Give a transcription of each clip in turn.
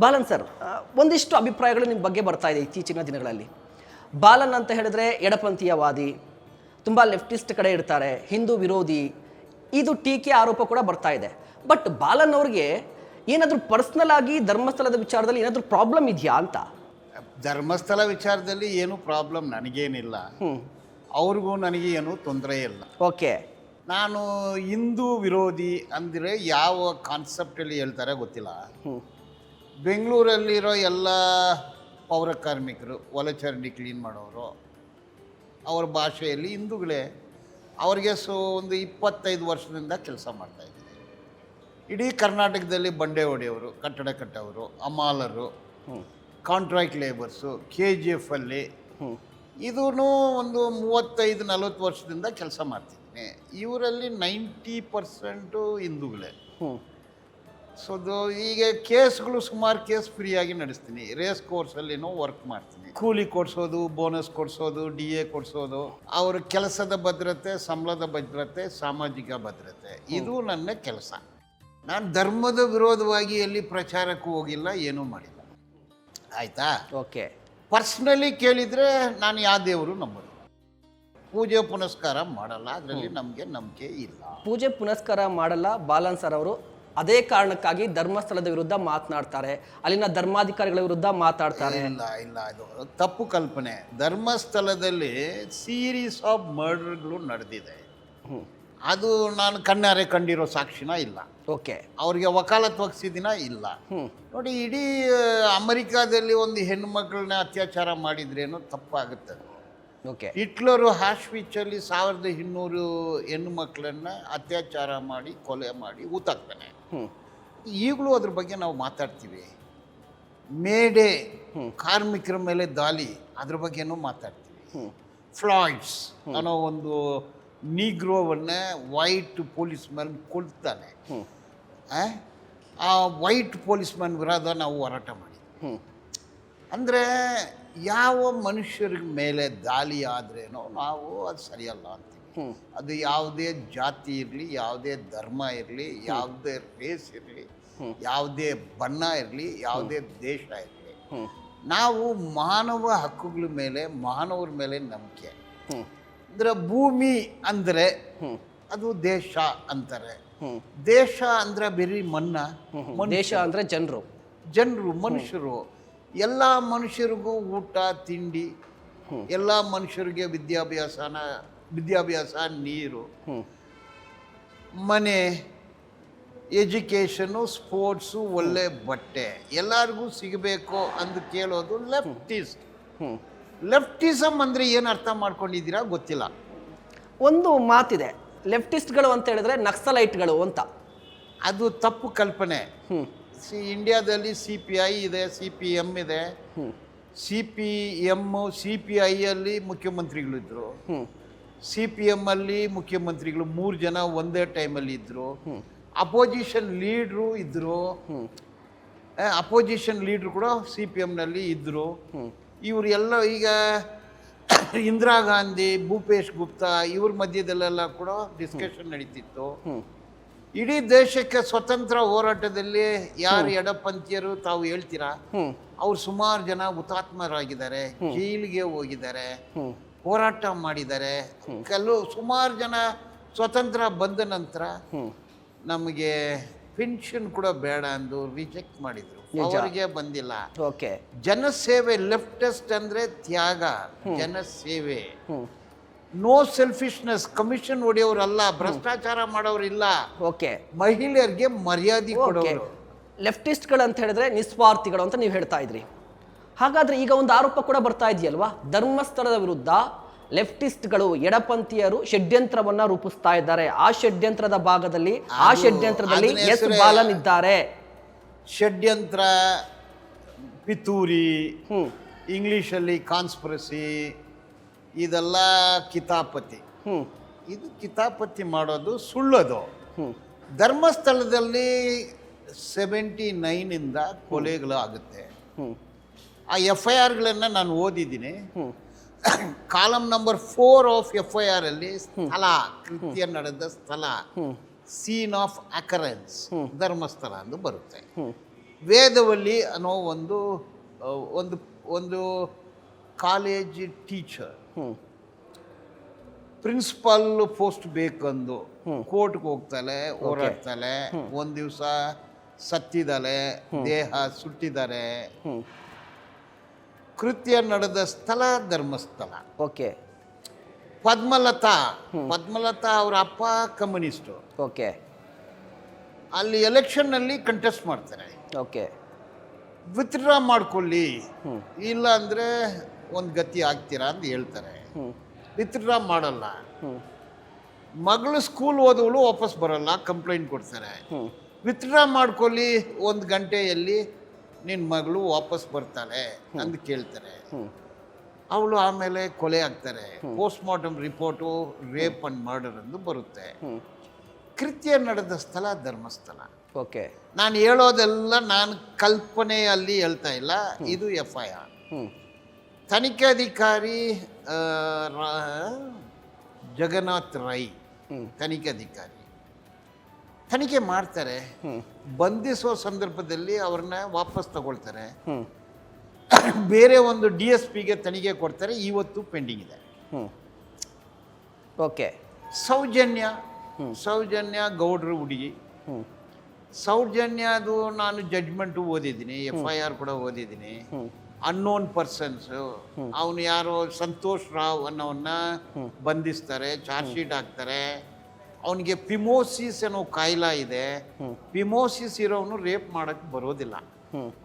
Balan sir, ಒಂದಿಷ್ಟು ಅಭಿಪ್ರಾಯಗಳು ನಿಮ್ಮ ಬಗ್ಗೆ ಬರ್ತಾ ಇದೆ ಇತ್ತೀಚಿನ ದಿನಗಳಲ್ಲಿ. ಬಾಲನ್ ಅಂತ ಹೇಳಿದ್ರೆ ಎಡಪಂಥೀಯವಾದಿ, ತುಂಬ ಲೆಫ್ಟಿಸ್ಟ್ ಕಡೆ ಇರ್ತಾರೆ, ಹಿಂದೂ ವಿರೋಧಿ, ಇದು ಟೀಕೆ ಆರೋಪ ಕೂಡ ಬರ್ತಾ ಇದೆ. ಬಟ್ ಬಾಲನ್ ಅವ್ರಿಗೆ ಏನಾದರೂ ಪರ್ಸ್ನಲ್ ಆಗಿ ಧರ್ಮಸ್ಥಳದ ವಿಚಾರದಲ್ಲಿ ಏನಾದರೂ ಪ್ರಾಬ್ಲಮ್ ಇದೆಯಾ ಅಂತ? ಧರ್ಮಸ್ಥಳ ವಿಚಾರದಲ್ಲಿ ಏನು ಪ್ರಾಬ್ಲಮ್ ನನಗೇನಿಲ್ಲ, ಅವ್ರಿಗೂ ನನಗೆ ಏನು ತೊಂದರೆ ಇಲ್ಲ. ಓಕೆ, ನಾನು ಹಿಂದೂ ವಿರೋಧಿ ಅಂದರೆ ಯಾವ ಕಾನ್ಸೆಪ್ಟಲ್ಲಿ ಹೇಳ್ತಾರೆ ಗೊತ್ತಿಲ್ಲ. ಬೆಂಗಳೂರಲ್ಲಿರೋ ಎಲ್ಲ ಪೌರ ಕಾರ್ಮಿಕರು, ಒಳಚರಂಡಿ ಕ್ಲೀನ್ ಮಾಡೋರು, ಅವ್ರ ಭಾಷೆಯಲ್ಲಿ ಹಿಂದೂಗಳೇ. ಅವ್ರಿಗೆ ಒಂದು 25 ವರ್ಷದಿಂದ ಕೆಲಸ ಮಾಡ್ತಾಯಿದ್ದೀನಿ. ಇಡೀ ಕರ್ನಾಟಕದಲ್ಲಿ ಬಂಡೆ ಹೊಡೆಯೋರು, ಕಟ್ಟಡ ಕಟ್ಟೋರು, ಅಮಾಲರು, ಕಾಂಟ್ರಾಕ್ಟ್ ಲೇಬರ್ಸು, KGF ಅಲ್ಲಿ ಇದೂ ಒಂದು 35-40 ವರ್ಷದಿಂದ ಕೆಲಸ ಮಾಡ್ತಿದ್ದೀನಿ. ಇವರಲ್ಲಿ 90% ಹಿಂದೂಗಳೇ. ಸೊ ಈಗ ಕೇಸ್ಗಳು ಸುಮಾರು ಕೇಸ್ ಫ್ರೀಯಾಗಿ ನಡೆಸ್ತೀನಿ. ರೇಸ್ ಕೋರ್ಸಲ್ಲಿನೂ ವರ್ಕ್ ಮಾಡ್ತೀನಿ. ಕೂಲಿ ಕೊಡಿಸೋದು, ಬೋನಸ್ ಕೊಡಿಸೋದು, DA ಕೊಡಿಸೋದು, ಅವ್ರ ಕೆಲಸದ ಭದ್ರತೆ, ಸಂಬಳದ ಭದ್ರತೆ, ಸಾಮಾಜಿಕ ಭದ್ರತೆ, ಇದು ನನ್ನ ಕೆಲಸ. ನಾನು ಧರ್ಮದ ವಿರೋಧವಾಗಿ ಎಲ್ಲಿ ಪ್ರಚಾರಕ್ಕೂ ಹೋಗಿಲ್ಲ, ಏನೂ ಮಾಡಿಲ್ಲ. ಆಯಿತಾ? ಓಕೆ. ಪರ್ಸ್ನಲಿ ಕೇಳಿದರೆ ನಾನು ಯಾವ ದೇವರು ನಂಬೋದು, ಪೂಜೆ ಪುನಸ್ಕಾರ ಮಾಡಲ್ಲ, ಅದರಲ್ಲಿ ನಮಗೆ ನಂಬಿಕೆ ಇಲ್ಲ. ಪೂಜೆ ಪುನಸ್ಕಾರ ಮಾಡಲ್ಲ ಬಾಲನ್ ಸರ್ ಅವರು. ಅದೇ ಕಾರಣಕ್ಕಾಗಿ ಧರ್ಮಸ್ಥಳದ ವಿರುದ್ಧ ಮಾತನಾಡ್ತಾರೆ, ಅಲ್ಲಿನ ಧರ್ಮಾಧಿಕಾರಿಗಳ ವಿರುದ್ಧ ಮಾತಾಡ್ತಾರೆ. ಇಲ್ಲ, ಇದು ತಪ್ಪು ಕಲ್ಪನೆ. ಧರ್ಮಸ್ಥಳದಲ್ಲಿ ಸೀರೀಸ್ ಆಫ್ ಮರ್ಡರ್ಗಳು ನಡೆದಿದೆ. ಅದು ನಾನು ಕಣ್ಣಾರೆ ಕಂಡಿರೋ ಸಾಕ್ಷಿನ ಇಲ್ಲ. ಓಕೆ. ಅವ್ರಿಗೆ ವಕಾಲತ್ ಒಗ್ಸಿದಿನ ಇಲ್ಲ. ನೋಡಿ, ಇಡೀ ಅಮೆರಿಕಾದಲ್ಲಿ ಒಂದು ಹೆಣ್ಣು ಮಕ್ಕಳನ್ನ ಅತ್ಯಾಚಾರ ಮಾಡಿದ್ರೇನು ತಪ್ಪಾಗುತ್ತೆ. ಓಕೆ. ಹಿಟ್ಲರು ಆಶ್ವಿಚಲ್ಲಿ 1200 ಹೆಣ್ಣು ಮಕ್ಕಳನ್ನ ಅತ್ಯಾಚಾರ ಮಾಡಿ, ಕೊಲೆ ಮಾಡಿ ಊತಾಕ್ತಾನೆ. ಈಗಲೂ ಅದ್ರ ಬಗ್ಗೆ ನಾವು ಮಾತಾಡ್ತೀವಿ. ಮೇಡೆ ಕಾರ್ಮಿಕರ ಮೇಲೆ ದಾಳಿ, ಅದ್ರ ಬಗ್ಗೆನೂ ಮಾತಾಡ್ತೀವಿ. ಫ್ಲಾಯ್ಡ್ಸ್ ಅನ್ನೋ ಒಂದು ನೀಗ್ರೋವನ್ನ ವೈಟ್ ಪೊಲೀಸ್ ಮ್ಯಾನ್ ಕೊಲ್ತಾನೆ. ಆ ವೈಟ್ ಪೊಲೀಸ್ ಮ್ಯಾನ್ ವಿರೋಧ ನಾವು ಹೋರಾಟ ಮಾಡಿದ್ವಿ. ಅಂದರೆ ಯಾವ ಮನುಷ್ಯರ ಮೇಲೆ ದಾಳಿ ಆದ್ರೇನೋ ನಾವು ಅದು ಸರಿಯಲ್ಲ ಅಂತೀವಿ. ಅದು ಯಾವುದೇ ಜಾತಿ ಇರಲಿ, ಯಾವುದೇ ಧರ್ಮ ಇರಲಿ, ಯಾವುದೇ ರೇಸ್ ಇರಲಿ, ಯಾವುದೇ ಬಣ್ಣ ಇರಲಿ, ಯಾವುದೇ ದೇಶ ಇರಲಿ, ನಾವು ಮಾನವ ಹಕ್ಕುಗಳ ಮೇಲೆ, ಮಾನವರ ಮೇಲೆ ನಂಬಿಕೆ. ಅಂದರೆ ಭೂಮಿ ಅಂದರೆ ಅದು ದೇಶ ಅಂತಾರೆ. ದೇಶ ಅಂದರೆ ಬರೀ ಮಣ್ಣ, ದೇಶ ಅಂದರೆ ಜನರು, ಮನುಷ್ಯರು. ಎಲ್ಲ ಮನುಷ್ಯರಿಗೂ ಊಟ ತಿಂಡಿ, ಎಲ್ಲ ಮನುಷ್ಯರಿಗೆ ವಿದ್ಯಾಭ್ಯಾಸ, ನೀರು, ಮನೆ, ಎಜುಕೇಷನು, ಸ್ಪೋರ್ಟ್ಸು, ಒಳ್ಳೆ ಬಟ್ಟೆ ಎಲ್ಲರಿಗೂ ಸಿಗಬೇಕು ಅಂದು ಕೇಳೋದು ಲೆಫ್ಟಿಸಮ್ ಅಂದರೆ ಏನು ಅರ್ಥ ಮಾಡ್ಕೊಂಡಿದ್ದೀರಾ ಗೊತ್ತಿಲ್ಲ. ಒಂದು ಮಾತಿದೆ, ಲೆಫ್ಟಿಸ್ಟ್ಗಳು ಅಂತ ಹೇಳಿದ್ರೆ ನಕ್ಸಲೈಟ್ಗಳು ಅಂತ. ಅದು ತಪ್ಪು ಕಲ್ಪನೆ. ಇಂಡಿಯಾದಲ್ಲಿ CPI ಇದೆ, CPM ಇದೆ. CPI ಮುಖ್ಯಮಂತ್ರಿಗಳಿದ್ರು, CPM ಅಲ್ಲಿ ಮುಖ್ಯಮಂತ್ರಿಗಳು 3 ಜನ ಒಂದೇ ಟೈಮಲ್ಲಿ ಇದ್ದರು. ಅಪೋಸಿಷನ್ ಲೀಡ್ರು ಇದ್ದರು, ಅಪೋಸಿಷನ್ ಲೀಡ್ರು ಕೂಡ CPMನಲ್ಲಿ ಇದ್ದರು. ಇವರು ಎಲ್ಲ ಈಗ ಇಂದಿರಾ ಗಾಂಧಿ, ಭೂಪೇಶ್ ಗುಪ್ತಾ ಇವ್ರ ಮಧ್ಯದಲ್ಲೆಲ್ಲ ಕೂಡ ಡಿಸ್ಕಷನ್ ನಡೀತಿತ್ತು. ಇಡೀ ದೇಶಕ್ಕೆ ಸ್ವತಂತ್ರ ಹೋರಾಟದಲ್ಲಿ ಯಾರು ಎಡಪಂಥೀಯರು ತಾವು ಹೇಳ್ತೀರಾ, ಅವ್ರು ಸುಮಾರು ಜನ ಹುತಾತ್ಮರಾಗಿದ್ದಾರೆ, ಜೈಲಿಗೆ ಹೋಗಿದ್ದಾರೆ, ಹೋರಾಟ ಮಾಡಿದ್ದಾರೆ. ಸುಮಾರು ಜನ ಸ್ವತಂತ್ರ ಬಂದ ನಂತರ ನಮಗೆ ಪೆನ್ಷನ್ ಕೂಡ ಬೇಡ ಅಂದು ರಿಜೆಕ್ಟ್ ಮಾಡಿದ್ರು, ಅವರಿಗೆ ಬಂದಿಲ್ಲ. ಓಕೆ. ಜನಸೇವೆ, ಲೆಫ್ಟಿಸ್ಟ್ ಅಂದ್ರೆ ತ್ಯಾಗ, ಜನಸೇವೆ, ನೋ ಸೆಲ್ಫಿಶ್ನೆಸ್. ಕಮಿಷನ್ ಹೊಡೆಯೋರಲ್ಲ, ಭ್ರಷ್ಟಾಚಾರ ಮಾಡೋರಿಲ್ಲ. ಓಕೆ. ಮಹಿಳೆಯರಿಗೆ ಮರ್ಯಾದೆ ಕೊಡೋರು. ಲೆಫ್ಟಿಸ್ಟ್ಗಳು ಅಂತ ಹೇಳಿದ್ರೆ ನಿಸ್ವಾರ್ಥಿಗಳು ಅಂತ ನೀವು ಹೇಳ್ತಾ ಇದ್ರಿ. ಹಾಗಾದ್ರೆ ಈಗ ಒಂದು ಆರೋಪ ಕೂಡ ಬರ್ತಾ ಇದೆಯಲ್ವಾ, ಧರ್ಮಸ್ಥಳದ ವಿರುದ್ಧ ಲೆಫ್ಟಿಸ್ಟ್ಗಳು, ಎಡಪಂಥೀಯರು ಷಡ್ಯಂತ್ರವನ್ನ ರೂಪಿಸ್ತಾ ಇದ್ದಾರೆ. ಆ ಷಡ್ಯಂತ್ರದ ಭಾಗದಲ್ಲಿ, ಆ ಷಡ್ಯಂತ್ರದಲ್ಲಿ ಎಸ್ ಬಾಲನ್ ಇದ್ದಾರೆ. ಷಡ್ಯಂತ್ರ, ಪಿತೂರಿ, ಇಂಗ್ಲಿಷಲ್ಲಿ ಕಾನ್ಸ್ಪಿರಸಿ, ಇದೆಲ್ಲ ಕಿತಾಪತಿ. ಇದು ಕಿತಾಪತಿ ಮಾಡೋದು ಸುಳ್ಳದು. ಧರ್ಮಸ್ಥಳದಲ್ಲಿ 79 ಕೊಲೆಗಳು ಆಗುತ್ತೆ. ಆ FIRಗಳನ್ನು ನಾನು ಓದಿದ್ದೀನಿ. ಕಾಲಮ್ ನಂಬರ್ 4 ಆಫ್ FIR ಅಲ್ಲಿ ಸ್ಥಳ, ಕೃತ್ಯ ನಡೆದ ಸ್ಥಳ, ಸೀನ್ ಆಫ್ ಅಕರೆನ್ಸ್ ಧರ್ಮಸ್ಥಳ ಎಂದು ಬರುತ್ತೆ. ವೇದವಲ್ಲಿ ಅನ್ನೋ ಒಂದು ಒಂದು ಕಾಲೇಜ್ ಟೀಚರ್ ಪ್ರಿನ್ಸಿಪಾಲ್ ಪೋಸ್ಟ್ ಬೇಕಂದು ಕೋರ್ಟ್ಗೆ ಹೋಗ್ತಾಳೆ, ಹೋರಾಡ್ತಾಳೆ. ಒಂದು ದಿವಸ ಸತ್ತಿದ್ದಾಳೆ, ದೇಹ ಸುಟ್ಟಿದ್ದಾರೆ. ಕೃತ್ಯ ನಡೆದ ಸ್ಥಳ ಧರ್ಮಸ್ಥಳ. ಓಕೆ ಪದ್ಮಲತಾ ಅವರ ಅಪ್ಪ ಕಮ್ಯುನಿಸ್ಟು. ಓಕೆ ಅಲ್ಲಿ ಎಲೆಕ್ಷನ್ನಲ್ಲಿ ಕಂಟೆಸ್ಟ್ ಮಾಡ್ತಾರೆ. ಓಕೆ ವಿತ್ಡ್ರಾ ಮಾಡ್ಕೊಳ್ಳಿ, ಇಲ್ಲ ಅಂದರೆ ಒಂದು ಗತಿ ಆಗ್ತೀರಾ ಅಂತ ಹೇಳ್ತಾರೆ. ವಿತ್ಡ್ರಾ ಮಾಡಲ್ಲ. ಮಗಳು ಸ್ಕೂಲ್ ಓದೋಳು ವಾಪಸ್ ಬರಲ್ಲ, ಕಂಪ್ಲೇಂಟ್ ಕೊಡ್ತಾರೆ. ವಿತ್ಡ್ರಾ ಮಾಡ್ಕೊಳ್ಳಿ, 1 ಗಂಟೆಯಲ್ಲಿ ನಿನ್ನ ಮಗಳು ವಾಪಸ್ ಬರ್ತಾಳೆ ಅಂತ ಕೇಳ್ತಾರೆ. ಅವಳು ಆಮೇಲೆ ಕೊಲೆ ಆಗ್ತಾರೆ. Post mortem report rape and murder ಎಂದು ಬರುತ್ತೆ. ಕೃತ್ಯ ನಡೆದ ಸ್ಥಳ ಧರ್ಮಸ್ಥಳ. ಓಕೆ ನಾನು ಹೇಳೋದೆಲ್ಲ ನಾನು ಕಲ್ಪನೆಯಲ್ಲಿ ಹೇಳ್ತಾ ಇಲ್ಲ, ಇದು FIR. ತನಿಖಾಧಿಕಾರಿ ಜಗನ್ನಾಥ್ ರೈ ತನಿಖಾಧಿಕಾರಿ ತನಿಖೆ ಮಾಡ್ತಾರೆ. ಬಂಧಿಸುವ ಸಂದರ್ಭದಲ್ಲಿ ಅವ್ರನ್ನ ವಾಪಸ್ ತಗೊಳ್ತಾರೆ. ಬೇರೆ ಒಂದು DSPಗೆ ತನಿಖೆ ಕೊಡ್ತಾರೆ. ಇವತ್ತು ಪೆಂಡಿಂಗ್ ಇದೆ. ಓಕೆ ಸೌಜನ್ಯ ಗೌಡ್ರ ಹುಡುಗಿ. ಸೌಜನ್ಯದು ನಾನು ಜಡ್ಜ್ಮೆಂಟು ಓದಿದ್ದೀನಿ, FIR ಕೂಡ ಓದಿದ್ದೀನಿ. ಅನ್ನೋನ್ ಪರ್ಸನ್ಸು, ಅವನು ಯಾರೋ ಸಂತೋಷ್ ರಾವ್ ಅನ್ನೋನ್ನ ಬಂಧಿಸ್ತಾರೆ, ಚಾರ್ಜ್ ಶೀಟ್ ಹಾಕ್ತಾರೆ. ಅವನಿಗೆ ಪಿಮೋಸಿಸ್ ಅನ್ನೋ ಕಾಯಿಲೆ ಇದೆ. ಪಿಮೋಸಿಸ್ ಇರೋವನು ರೇಪ್ ಮಾಡೋಕ್ಕೆ ಬರೋದಿಲ್ಲ.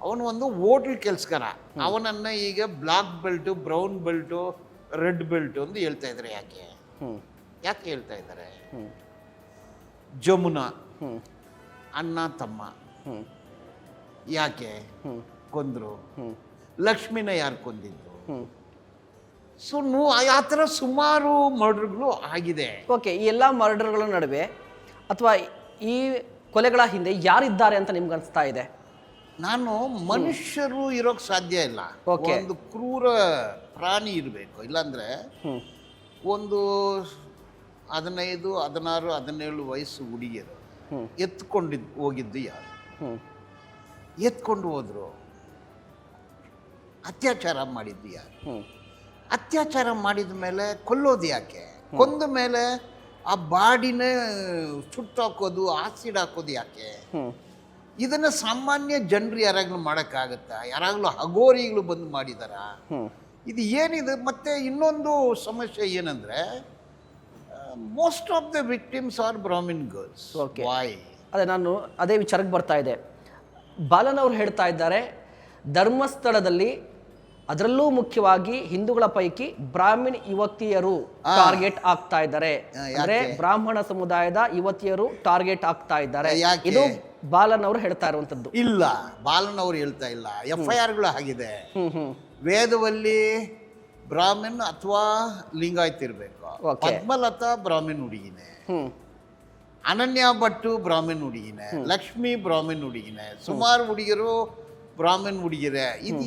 ಅವನು ಒಂದು ಹೋಟ್ಲ್ ಕೆಲಸಗಾರ. ಅವನನ್ನು ಈಗ black belt, brown belt, red belt ಅಂತ ಹೇಳ್ತಾ ಇದ್ದಾರೆ. ಯಾಕೆ ಹೇಳ್ತಾ ಇದ್ದಾರೆ? ಜಮುನಾ ಅಣ್ಣ ತಮ್ಮ ಯಾಕೆ ಕೊಂದ್ರು? ಲಕ್ಷ್ಮಿನ ಯಾರು ಕೊಂದಿದ್ದು? ಸೊ ಆ ಥರ ಸುಮಾರು ಮರ್ಡರ್ಗಳು ಆಗಿದೆ. ಓಕೆ, ಈ ಎಲ್ಲ ಮರ್ಡರ್ಗಳ ನಡುವೆ ಅಥವಾ ಈ ಕೊಲೆಗಳ ಹಿಂದೆ ಯಾರಿದ್ದಾರೆ ಅಂತ ನಿಮ್ಗೆ ಅನಿಸ್ತಾ ಇದೆ? ನಾನು ಮನುಷ್ಯರು ಇರೋಕ್ಕೆ ಸಾಧ್ಯ ಇಲ್ಲ. ಒಂದು ಕ್ರೂರ ಪ್ರಾಣಿ ಇರಬೇಕು. ಇಲ್ಲಾಂದರೆ ಒಂದು 15, 16, 17 ವಯಸ್ಸು ಹುಡುಗಿಯರು ಹೋಗಿದ್ದು ಯಾರು? ಎತ್ಕೊಂಡು ಹೋದ್ರು. ಅತ್ಯಾಚಾರ ಮಾಡಿದ್ದು ಯಾರು? ಅತ್ಯಾಚಾರ ಮಾಡಿದ ಮೇಲೆ ಕೊಲ್ಲೋದು ಯಾಕೆ? ಕೊಂದ ಮೇಲೆ ಆ ಬಾಡಿನೇ ಸುಟ್ಟಾಕೋದು, ಆಸಿಡ್ ಹಾಕೋದು ಯಾಕೆ? ಇದನ್ನು ಸಾಮಾನ್ಯ ಜನರು ಯಾರಾಗಲೂ ಮಾಡೋಕ್ಕಾಗತ್ತಾ? ಯಾರಾಗಲೂ ಹಗೋರಿಗಳು ಬಂದು ಮಾಡಿದಾರ? ಇದು ಏನಿದೆ? ಮತ್ತೆ ಇನ್ನೊಂದು ಸಮಸ್ಯೆ ಏನಂದರೆ, most of the victims are Brahmin girls. Why? ನಾನು ಅದೇ ವಿಚಾರಕ್ಕೆ ಬರ್ತಾ ಇದೆ. ಬಾಲನ್ ಅವರು ಹೇಳ್ತಾ ಇದ್ದಾರೆ, ಧರ್ಮಸ್ಥಳದಲ್ಲಿ ಅದರಲ್ಲೂ ಮುಖ್ಯವಾಗಿ ಹಿಂದೂಗಳ ಪೈಕಿ ಬ್ರಾಹ್ಮಣ ಯುವತಿಯರು ಟಾರ್ಗೆಟ್ ಆಗ್ತಾ ಇದ್ದಾರೆ. ಅಂದ್ರೆ ಬ್ರಾಹ್ಮಣ ಸಮುದಾಯದ ಯುವತಿಯರು ಟಾರ್ಗೆಟ್ ಆಗ್ತಾ ಇದ್ದಾರೆ. ಇದು ಬಾಲನ್ ಅವರು ಹೇಳ್ತಾ ಇರುವಂತದ್ದು. ಇಲ್ಲ, ಬಾಲನ್ ಅವರು ಹೇಳ್ತಾ ಇಲ್ಲ. FIRಗಳು ಆಗಿದೆ. ವೇದವಲ್ಲಿ ಬ್ರಾಹ್ಮಣ್ ಅಥವಾ ಲಿಂಗಾಯತ್ ಇರಬೇಕು. ಪದ್ಮಲತಾ ಬ್ರಾಹ್ಮಣ್ ಹುಡುಗಿನೇ, ಅನನ್ಯ ಭಟ್ಟು ಬ್ರಾಹ್ಮಣ್ ಹುಡುಗಿನೇ, ಲಕ್ಷ್ಮಿ ಬ್ರಾಹ್ಮಣ್ ಹುಡುಗಿನೇ, ಸುಮಾರು ಹುಡುಗಿಯರು ಬ್ರಾಹ್ಮಣ್ ಹುಡುಗಿರೆ. ಇದು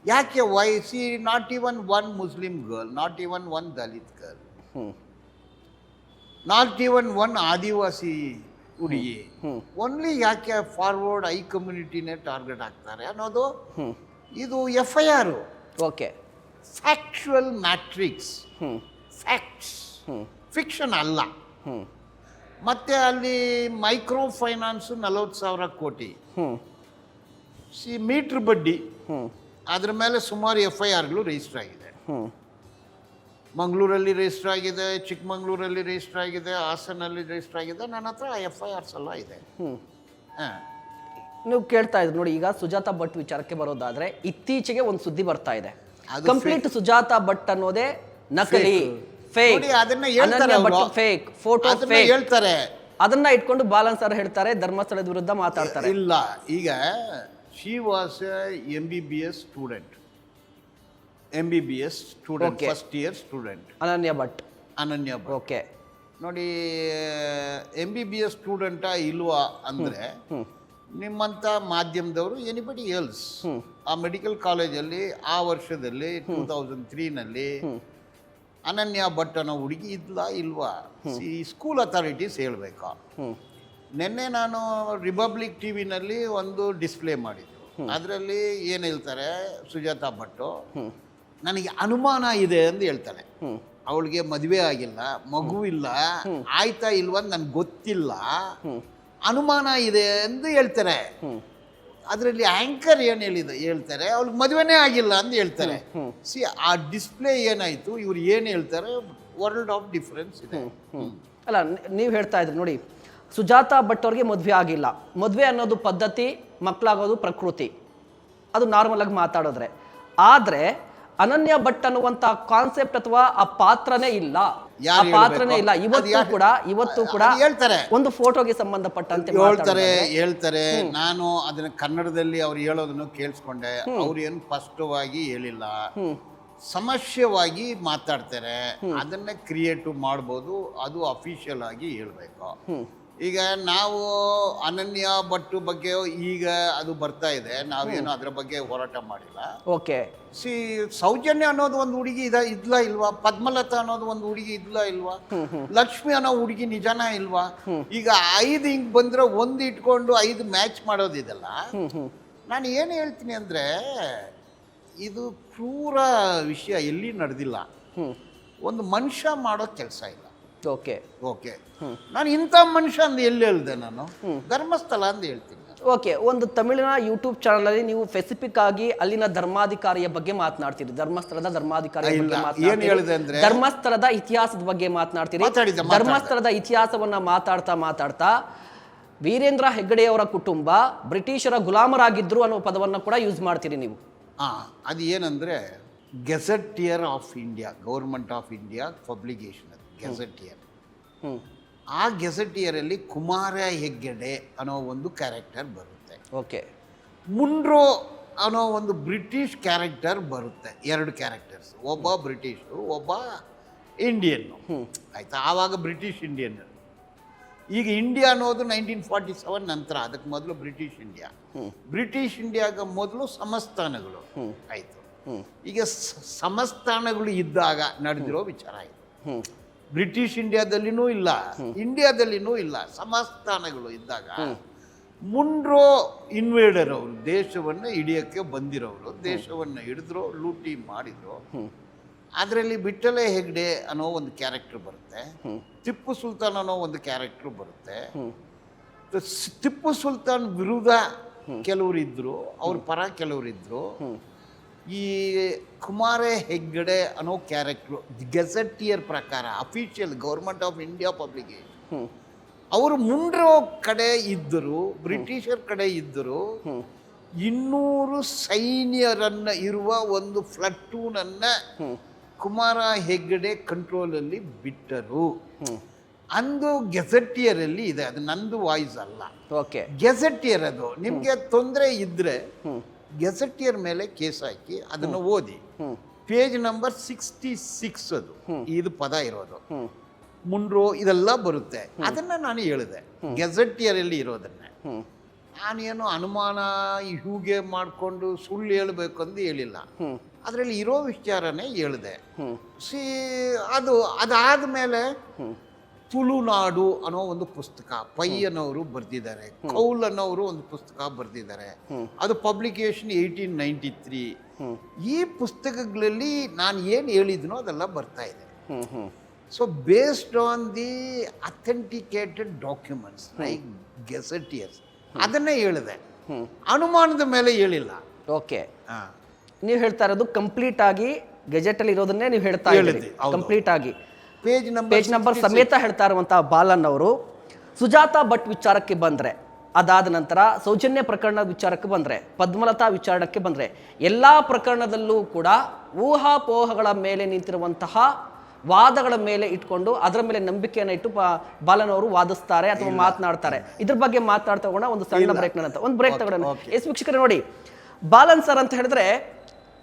ಯಾಕೆ why? See, not even one Muslim girl, not even one Dalit girl, not even one Adivasi ಹುಡುಗಿ. ಓನ್ಲಿ ಯಾಕೆ ಫಾರ್ವರ್ಡ್ ಐ ಕಮ್ಯುನಿಟಿನೇ ಟಾರ್ಗೆಟ್ ಆಗ್ತಾರೆ ಅನ್ನೋದು ಇದು FIR. Okay, factual matrix, facts, fiction ಅಲ್ಲ. ಮತ್ತೆ ಅಲ್ಲಿ ಮೈಕ್ರೋ ಫೈನಾನ್ಸು 40,000 ಕೋಟಿ, ಮೀಟ್ರ್ ಬಡ್ಡಿ, ಅದ್ರ ಮೇಲೆ ಸುಮಾರು FIRಗಳು ರಿಜಿಸ್ಟರ್ ಆಗಿದೆ. ಮಂಗಳೂರಲ್ಲಿ ರಿಜಿಸ್ಟರ್ ಆಗಿದೆ, ಚಿಕ್ಕಮಂಗ್ಳೂರಲ್ಲಿ ರಿಜಿಸ್ಟರ್ ಆಗಿದೆ, ಹಾಸನಲ್ಲಿ ರಿಜಿಸ್ಟರ್ ಆಗಿದೆ. ನನ್ನ ಹತ್ರ FIRs ಎಲ್ಲ ಇದೆ. ನೀವು ಕೇಳ್ತಾ ಇದ್ರು ನೋಡಿ, ಈಗ ಸುಜಾತಾ ಭಟ್ ವಿಚಾರಕ್ಕೆ ಬರೋದಾದ್ರೆ, ಇತ್ತೀಚೆಗೆ ಒಂದು ಸುದ್ದಿ ಬರ್ತಾ ಇದೆ. ಕಂಪ್ಲೀಟ್ ಸುಜಾತಾ ಭಟ್ ಅನ್ನೋದೇ ನಕಲಿ, ಫೇಕ್, ಫೇಕ್ ಫೋಟೋ, ಹೇಳ್ತಾರೆ. ಅದನ್ನ ಇಟ್ಕೊಂಡು ಬಾಲನ್ ಸರ್ ಹೇಳ್ತಾರೆ ಧರ್ಮಸ್ಥಳದ ವಿರುದ್ಧ ಮಾತಾಡ್ತಾರೆ. ಇಲ್ಲ, ಈಗ she was MBBS student, first year student, ಅನನ್ಯ ಭಟ್. ಓಕೆ, ನೋಡಿ, MBBS ಸ್ಟೂಡೆಂಟಾ ಇಲ್ವಾ ಅಂದರೆ, ನಿಮ್ಮಂಥ ಮಾಧ್ಯಮದವರು ಎನಿಬಡಿ ಎಲ್ಸ್ ಆ ಮೆಡಿಕಲ್ ಕಾಲೇಜಲ್ಲಿ ಆ ವರ್ಷದಲ್ಲಿ 2003ನಲ್ಲಿ ಅನನ್ಯ ಭಟ್ ಅನ್ನೋ ಹುಡುಗಿ ಇಲ್ವಾ? ಈ ಸ್ಕೂಲ್ ಅಥಾರಿಟೀಸ್ ಹೇಳಬೇಕಾ? ನಿನ್ನೆ ನಾನು ರಿಪಬ್ಲಿಕ್ ಟಿ ವಿನಲ್ಲಿ ಒಂದು ಡಿಸ್ಪ್ಲೇ ಮಾಡಿದ್ದು. ಅದರಲ್ಲಿ ಏನು ಹೇಳ್ತಾರೆ, ಸುಜಾತಾ ಭಟ್ಟು ನನಗೆ ಅನುಮಾನ ಇದೆ ಅಂತ ಹೇಳ್ತಾಳೆ. ಅವಳಿಗೆ ಮದುವೆ ಆಗಿಲ್ಲ, ಮಗು ಇಲ್ಲ, ಆಯ್ತಾ ಇಲ್ವಾ ನನಗೆ ಗೊತ್ತಿಲ್ಲ, ಅನುಮಾನ ಇದೆ ಎಂದು ಹೇಳ್ತಾರೆ. ಅದರಲ್ಲಿ ಆಂಕರ್ ಏನು ಹೇಳ್ತಾರೆ, ಅವಳಿಗೆ ಮದುವೆನೇ ಆಗಿಲ್ಲ ಅಂತ ಹೇಳ್ತಾರೆ. ಸಿ ಆ ಡಿಸ್ಪ್ಲೇ ಏನಾಯಿತು, ಇವ್ರು ಏನು ಹೇಳ್ತಾರೆ, ವರ್ಲ್ಡ್ ಆಫ್ ಡಿಫರೆನ್ಸ್ ಇದೆ. ಅಲ್ಲ, ನೀವು ಹೇಳ್ತಾ ಇದ್ರಿ ನೋಡಿ, ಸುಜಾತಾ ಭಟ್ ಅವ್ರಿಗೆ ಮದುವೆ ಆಗಿಲ್ಲ. ಮದುವೆ ಅನ್ನೋದು ಪದ್ಧತಿ, ಮಕ್ಕಳಾಗೋದು ಪ್ರಕೃತಿ, ಅದು ನಾರ್ಮಲ್ ಆಗಿ ಮಾತಾಡಿದ್ರೆ. ಆದರೆ ಅನನ್ಯ ಭಟ್ ಅನ್ನುವಂಥ ಕಾನ್ಸೆಪ್ಟ್ ಅಥವಾ ಆ ಪಾತ್ರನೇ ಇಲ್ಲ, ಆ ಪಾತ್ರನೇ ಇಲ್ಲ. ಇವತ್ತು ಕೂಡ ಹೇಳ್ತಾರೆ, ಒಂದು ಫೋಟೋಗೆ ಸಂಬಂಧಪಟ್ಟಂತೆ ಹೇಳ್ತಾರೆ. ನಾನು ಅದನ್ನ ಕನ್ನಡದಲ್ಲಿ ಅವ್ರು ಹೇಳೋದನ್ನು ಕೇಳಿಸ್ಕೊಂಡೆ. ಅವ್ರು ಏನು ಸ್ಪಷ್ಟವಾಗಿ ಹೇಳಿಲ್ಲ, ಸಮಸ್ಯೆವಾಗಿ ಮಾತಾಡ್ತಾರೆ. ಅದನ್ನ ಕ್ರಿಯೇಟಿವ್ ಮಾಡ್ಬೋದು, ಅದು ಅಫಿಷಿಯಲ್ ಆಗಿ ಹೇಳ್ಬೇಕು. ಈಗ ನಾವು ಅನನ್ಯ ಭಟ್ ಬಗ್ಗೆ ಈಗ ಅದು ಬರ್ತಾ ಇದೆ, ನಾವೇನು ಅದರ ಬಗ್ಗೆ ಹೋರಾಟ ಮಾಡಿಲ್ಲ. ಓಕೆ, ಸಿ ಸೌಜನ್ಯ ಅನ್ನೋದು ಒಂದು ಹುಡುಗಿ ಇದ್ಲ ಇಲ್ವಾ, ಪದ್ಮಲತಾ ಅನ್ನೋದು ಒಂದು ಹುಡುಗಿ ಇದ್ಲ ಇಲ್ವಾ, ಲಕ್ಷ್ಮಿ ಅನ್ನೋ ಹುಡುಗಿ ನಿಜಾನ ಇಲ್ವಾ? ಈಗ 5 ಹಿಂಗ್ ಬಂದ್ರೆ 1 ಇಟ್ಕೊಂಡು 5 ಮ್ಯಾಚ್ ಮಾಡೋದಿದೆಲ್ಲ. ನಾನು ಏನು ಹೇಳ್ತೀನಿ ಅಂದ್ರೆ, ಇದು ಕ್ರೂರ ವಿಷಯ ಎಲ್ಲಿ ನಡೆದಿಲ್ಲ. ಒಂದು ಮನುಷ್ಯ ಮಾಡೋ ಕೆಲಸ ಇಲ್ಲ. ಓಕೆ ಓಕೆ, ನಾನು ಇಂಥ ಮನುಷ್ಯ ಅಂದು ಎಲ್ಲಿ ಹೇಳ್ದೆ, ನಾನು ಧರ್ಮಸ್ಥಳ ಅಂತ ಹೇಳ್ತೀನಿ. ಓಕೆ, ಒಂದು ತಮಿಳಿನ ಯೂಟ್ಯೂಬ್ ಚಾನಲ್ ಅಲ್ಲಿ ನೀವು ಸ್ಪೆಸಿಫಿಕ್ ಆಗಿ ಅಲ್ಲಿನ ಧರ್ಮಾಧಿಕಾರಿಯ ಬಗ್ಗೆ ಮಾತನಾಡ್ತೀರಿ, ಧರ್ಮಸ್ಥಳದ ಧರ್ಮಾಧಿಕಾರಿಯ ಬಗ್ಗೆ ಮಾತನಾಡ್ತೀರಿ, ಧರ್ಮಸ್ಥಳದ ಇತಿಹಾಸದ ಬಗ್ಗೆ ಮಾತನಾಡ್ತೀರಿ. ಧರ್ಮಸ್ಥಳದ ಇತಿಹಾಸವನ್ನ ಮಾತಾಡ್ತಾ ವೀರೇಂದ್ರ ಹೆಗ್ಗಡೆಯವರ ಕುಟುಂಬ ಬ್ರಿಟಿಷರ ಗುಲಾಮರಾಗಿದ್ರು ಅನ್ನೋ ಪದವನ್ನು ಕೂಡ ಯೂಸ್ ಮಾಡ್ತೀರಿ ನೀವು. ಅದು ಏನಂದ್ರೆ gazetteer of India, government of India publication gazetteer. ಆ ಗೆಜೆಟಿಯರಲ್ಲಿ ಕುಮಾರ ಹೆಗ್ಗಡೆ ಅನ್ನೋ ಒಂದು ಕ್ಯಾರೆಕ್ಟರ್ ಬರುತ್ತೆ. ಓಕೆ, ಮುಂಡ್ರೋ ಅನ್ನೋ ಒಂದು ಬ್ರಿಟಿಷ್ ಕ್ಯಾರೆಕ್ಟರ್ ಬರುತ್ತೆ. 2 ಕ್ಯಾರೆಕ್ಟರ್ಸ್, ಒಬ್ಬ ಬ್ರಿಟಿಷು, ಒಬ್ಬ ಇಂಡಿಯನ್ನು. ಆಯ್ತಾ, ಆವಾಗ ಬ್ರಿಟಿಷ್ ಇಂಡಿಯನ್. ಈಗ ಇಂಡಿಯಾ ಅನ್ನೋದು 1947 ನಂತರ, ಅದಕ್ಕೆ ಮೊದಲು ಬ್ರಿಟಿಷ್ ಇಂಡಿಯಾ. ಬ್ರಿಟಿಷ್ ಇಂಡಿಯಾಗ ಮೊದಲು ಸಂಸ್ಥಾನಗಳು ಆಯಿತು. ಈಗ ಸಂಸ್ಥಾನಗಳು ಇದ್ದಾಗ ನಡೆದಿರೋ ವಿಚಾರ ಆಯಿತು. ಬ್ರಿಟಿಷ್ ಇಂಡಿಯಾದಲ್ಲಿನೂ ಇಲ್ಲ, ಇಂಡಿಯಾದಲ್ಲಿನೂ ಇಲ್ಲ, ಸಂಸ್ಥಾನಗಳು ಇದ್ದಾಗ ಮುಂಡ್ರೋ ಇನ್ವೇಡರ್ ಅವರು ದೇಶವನ್ನು ಹಿಡಿಯೋಕ್ಕೆ ಬಂದಿರೋರು, ದೇಶವನ್ನು ಹಿಡಿದ್ರು, ಲೂಟಿ ಮಾಡಿದ್ರು. ಅದರಲ್ಲಿ ಬಿಟ್ಟಲೆ ಹೆಗ್ಡೆ ಅನ್ನೋ ಒಂದು ಕ್ಯಾರೆಕ್ಟರ್ ಬರುತ್ತೆ, ಟಿಪ್ಪು ಸುಲ್ತಾನ್ ಅನ್ನೋ ಒಂದು ಕ್ಯಾರೆಕ್ಟರ್ ಬರುತ್ತೆ. ಟಿಪ್ಪು ಸುಲ್ತಾನ್ ವಿರುದ್ಧ ಕೆಲವರು ಇದ್ರು, ಅವ್ರ ಪರ ಕೆಲವರು ಇದ್ರು. ಈ ಕುಮಾರ ಹೆಗ್ಗಡೆ ಅನ್ನೋ ಕ್ಯಾರೆಕ್ಟ್ರು ಗೆಜೆಟಿಯರ್ ಪ್ರಕಾರ, official government of India publication, ಅವರು ಮುಂಡ್ರೋ ಕಡೆ ಇದ್ದರು, ಬ್ರಿಟಿಷರ್ ಕಡೆ ಇದ್ದರು. 200 ಸೈನ್ಯರನ್ನ ಇರುವ ಒಂದು ಪ್ಲಟೂನನ್ನ ಕುಮಾರ ಹೆಗ್ಗಡೆ ಕಂಟ್ರೋಲಲ್ಲಿ ಬಿಟ್ಟರು. ಅಂದು ಗೆಜೆಟಿಯರಲ್ಲಿ ಇದೆ, ಅದು ನಂದು ವಾಯ್ಸ್ ಅಲ್ಲ. ಓಕೆ, ಗೆಜೆಟಿಯರ್ ಅದು. ನಿಮಗೆ ತೊಂದರೆ ಇದ್ರೆ ಗೆಜೆಟಿಯರ್ ಮೇಲೆ ಕೇಸ್ ಹಾಕಿ ಅದನ್ನು ಓದಿ. ಪೇಜ್ ನಂಬರ್ 66 ಅದು ಇದು ಪದ ಇರೋದು. ಮುಂಡ್ರೋ ಇದೆಲ್ಲ ಬರುತ್ತೆ. ಅದನ್ನ ನಾನು ಹೇಳಿದೆ, ಗೆಜೆಟಿಯರಲ್ಲಿ ಇರೋದನ್ನ. ನಾನೇನು ಅನುಮಾನ ಹೂಗೆ ಮಾಡಿಕೊಂಡು ಸುಳ್ಳು ಹೇಳಬೇಕು ಅಂತ ಹೇಳಿಲ್ಲ, ಅದರಲ್ಲಿ ಇರೋ ವಿಚಾರನೇ ಹೇಳಿದೆ. ಅದಾದ ಮೇಲೆ ತುಳುನಾಡು ಅನ್ನೋ ಒಂದು ಪುಸ್ತಕ ಪೈ ಅನ್ನೋರು ಬರೆದಿದ್ದಾರೆ, ಕೌಲ್ ಅನ್ನೋರು ಒಂದು ಪುಸ್ತಕ ಬರೆದಿದ್ದಾರೆ. ಅದು ಪಬ್ಲಿಕೇಶನ್ 1893. ಈ ಪುಸ್ತಕಗಳಲ್ಲಿ ನಾನು ಏನು ಹೇಳಿದ್ನೋ ಅದೆಲ್ಲ ಬರ್ತಾ ಇದೆ. So based on the authenticated documents like gazetteers ಅದನ್ನೇ ಹೇಳಿದೆ, ಅನುಮಾನದ ಮೇಲೆ ಹೇಳಿಲ್ಲ. ಓಕೆ, ನೀವು ಹೇಳ್ತಾ ಇರೋದು ಕಂಪ್ಲೀಟ್ ಆಗಿ ಗೆಜೆಟಲ್ಲಿ ಇರೋದನ್ನೇ ನೀವು ಹೇಳ್ತಾ ಇದ್ದೀರಿ, ಕಂಪ್ಲೀಟ್ ಆಗಿ ಪೇಜ್ ನಂಬರ್ ಸಮೇತ ಹೇಳ್ತಾ ಇರುವಂತಹ ಬಾಲನ್ ಅವರು. ಸುಜಾತಾ ಭಟ್ ವಿಚಾರಕ್ಕೆ ಬಂದರೆ, ಅದಾದ ನಂತರ ಸೌಜನ್ಯ ಪ್ರಕರಣದ ವಿಚಾರಕ್ಕೆ ಬಂದರೆ, ಪದ್ಮಲತಾ ವಿಚಾರಕ್ಕೆ ಬಂದರೆ, ಎಲ್ಲ ಪ್ರಕರಣದಲ್ಲೂ ಕೂಡ ಊಹಾಪೋಹಗಳ ಮೇಲೆ ನಿಂತಿರುವಂತಹ ವಾದಗಳ ಮೇಲೆ ಇಟ್ಕೊಂಡು ಅದರ ಮೇಲೆ ನಂಬಿಕೆಯನ್ನು ಇಟ್ಟು ಬಾಲನ್ ಅವರು ವಾದಿಸ್ತಾರೆ ಅಥವಾ ಮಾತನಾಡ್ತಾರೆ. ಇದ್ರ ಬಗ್ಗೆ ಮಾತನಾಡ್ತಾ ಹೋಗೋಣ. ಒಂದು ಸಣ್ಣ ಬ್ರೇಕ್ ಒಂದು ಬ್ರೇಕ್ ತಗೊಳ್ಳೋಣ. ಎಸ್ ವೀಕ್ಷಕರೇ ನೋಡಿ, ಬಾಲನ್ ಸರ್ ಅಂತ ಹೇಳಿದ್ರೆ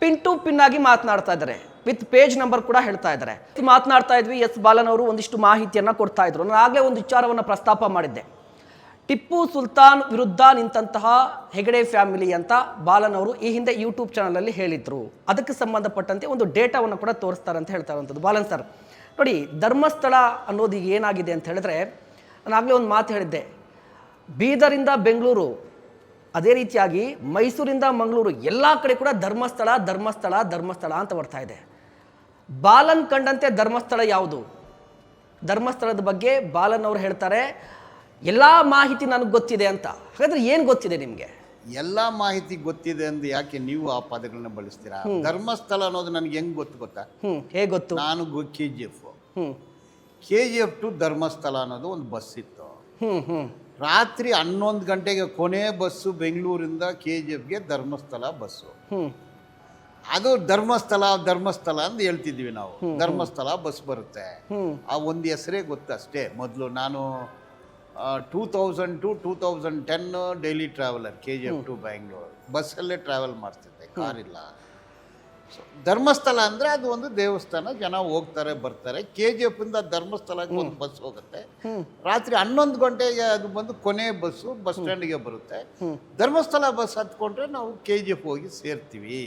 ಪಿನ್ ಟು ಪಿನ್ ಆಗಿ ಮಾತನಾಡ್ತಾ ಇದ್ದಾರೆ, ವಿತ್ ಪೇಜ್ ನಂಬರ್ ಕೂಡ ಹೇಳ್ತಾ ಇದ್ದಾರೆ. ಮಾತನಾಡ್ತಾ ಇದ್ವಿ, ಎಸ್ ಬಾಲನ್ ಅವರು ಒಂದಿಷ್ಟು ಮಾಹಿತಿಯನ್ನು ಕೊಡ್ತಾ ಇದ್ರು. ನಾನು ಆಗಲೇ ಒಂದು ವಿಚಾರವನ್ನು ಪ್ರಸ್ತಾಪ ಮಾಡಿದ್ದೆ, ಟಿಪ್ಪು ಸುಲ್ತಾನ್ ವಿರುದ್ಧ ನಿಂತಹ ಹೆಗಡೆ ಫ್ಯಾಮಿಲಿ ಅಂತ ಬಾಲನ್ ಅವರು ಈ ಹಿಂದೆ ಯೂಟ್ಯೂಬ್ ಚಾನಲಲ್ಲಿ ಹೇಳಿದ್ರು. ಅದಕ್ಕೆ ಸಂಬಂಧಪಟ್ಟಂತೆ ಒಂದು ಡೇಟಾವನ್ನು ಕೂಡ ತೋರಿಸ್ತಾರೆ ಅಂತ ಹೇಳ್ತಾ ಇರುವಂಥದ್ದು. ಬಾಲನ್ ಸರ್ ನೋಡಿ, ಧರ್ಮಸ್ಥಳ ಅನ್ನೋದು ಈಗ ಏನಾಗಿದೆ ಅಂತ ಹೇಳಿದ್ರೆ, ನಾನು ಆಗಲೇ ಒಂದು ಮಾತು ಹೇಳಿದ್ದೆ, ಬೀದರಿಂದ ಬೆಂಗಳೂರು, ಅದೇ ರೀತಿಯಾಗಿ ಮೈಸೂರಿಂದ ಮಂಗಳೂರು, ಎಲ್ಲ ಕಡೆ ಕೂಡ ಧರ್ಮಸ್ಥಳ ಧರ್ಮಸ್ಥಳ ಧರ್ಮಸ್ಥಳ ಅಂತ ಬರ್ತಾ ಇದೆ. ಬಾಲನ್ ಕಂಡಂತೆ ಧರ್ಮಸ್ಥಳ ಯಾವುದು? ಧರ್ಮಸ್ಥಳದ ಬಗ್ಗೆ ಬಾಲನ್ ಅವರು ಹೇಳ್ತಾರೆ, ಎಲ್ಲ ಮಾಹಿತಿ ನನಗೆ ಗೊತ್ತಿದೆ ಅಂತ. ಹಾಗಾದ್ರೆ ಏನು ಗೊತ್ತಿದೆ ನಿಮಗೆ? ಎಲ್ಲ ಮಾಹಿತಿ ಗೊತ್ತಿದೆ ಅಂದ್ರೆ ಯಾಕೆ ನೀವು ಆ ಪದಗಳನ್ನ ಬಳಸ್ತೀರಾ? ಧರ್ಮಸ್ಥಳ ಅನ್ನೋದು ನನಗೆ ಹೆಂಗ್ ಗೊತ್ತಾ? ಹೇಗೆ ಗೊತ್ತು? ನಾನು KGF KGF ಟು ಧರ್ಮಸ್ಥಳ ಅನ್ನೋದು ಒಂದು ಬಸ್ ಇತ್ತು. ರಾತ್ರಿ 11 ಗಂಟೆಗೆ ಕೊನೆ ಬಸ್ಸು ಬೆಂಗಳೂರಿಂದ KGFಗೆ ಧರ್ಮಸ್ಥಳ ಬಸ್ಸು. ಅದು ಧರ್ಮಸ್ಥಳ ಅಂತ ಹೇಳ್ತಿದ್ವಿ ನಾವು. ಧರ್ಮಸ್ಥಳ ಬಸ್ ಬರುತ್ತೆ. ಆ ಒಂದು ಹೆಸರೇ ಗೊತ್ತಷ್ಟೇ. ಮೊದಲು ನಾನು 2000 to 2010 daily traveller KGF to Bangalore ಬಸ್ಸಲ್ಲೇ ಟ್ರಾವೆಲ್ ಮಾಡ್ತಿದ್ದೆ, ಕಾರಿಲ್ಲ. ಸೊ ಧರ್ಮಸ್ಥಳ ಅಂದರೆ ಅದು ಒಂದು ದೇವಸ್ಥಾನ, ಜನ ಹೋಗ್ತಾರೆ ಬರ್ತಾರೆ. KGF ಇಂದ ಧರ್ಮಸ್ಥಳಕ್ಕೆ ಒಂದು ಬಸ್ ಹೋಗುತ್ತೆ. ರಾತ್ರಿ 11 ಗಂಟೆಗೆ ಅದು ಬಂದು ಕೊನೆ ಬಸ್ಸು ಬಸ್ ಸ್ಟ್ಯಾಂಡಿಗೆ ಬರುತ್ತೆ. ಧರ್ಮಸ್ಥಳ ಬಸ್ ಹತ್ಕೊಂಡ್ರೆ ನಾವು KGF ಹೋಗಿ ಸೇರ್ತೀವಿ.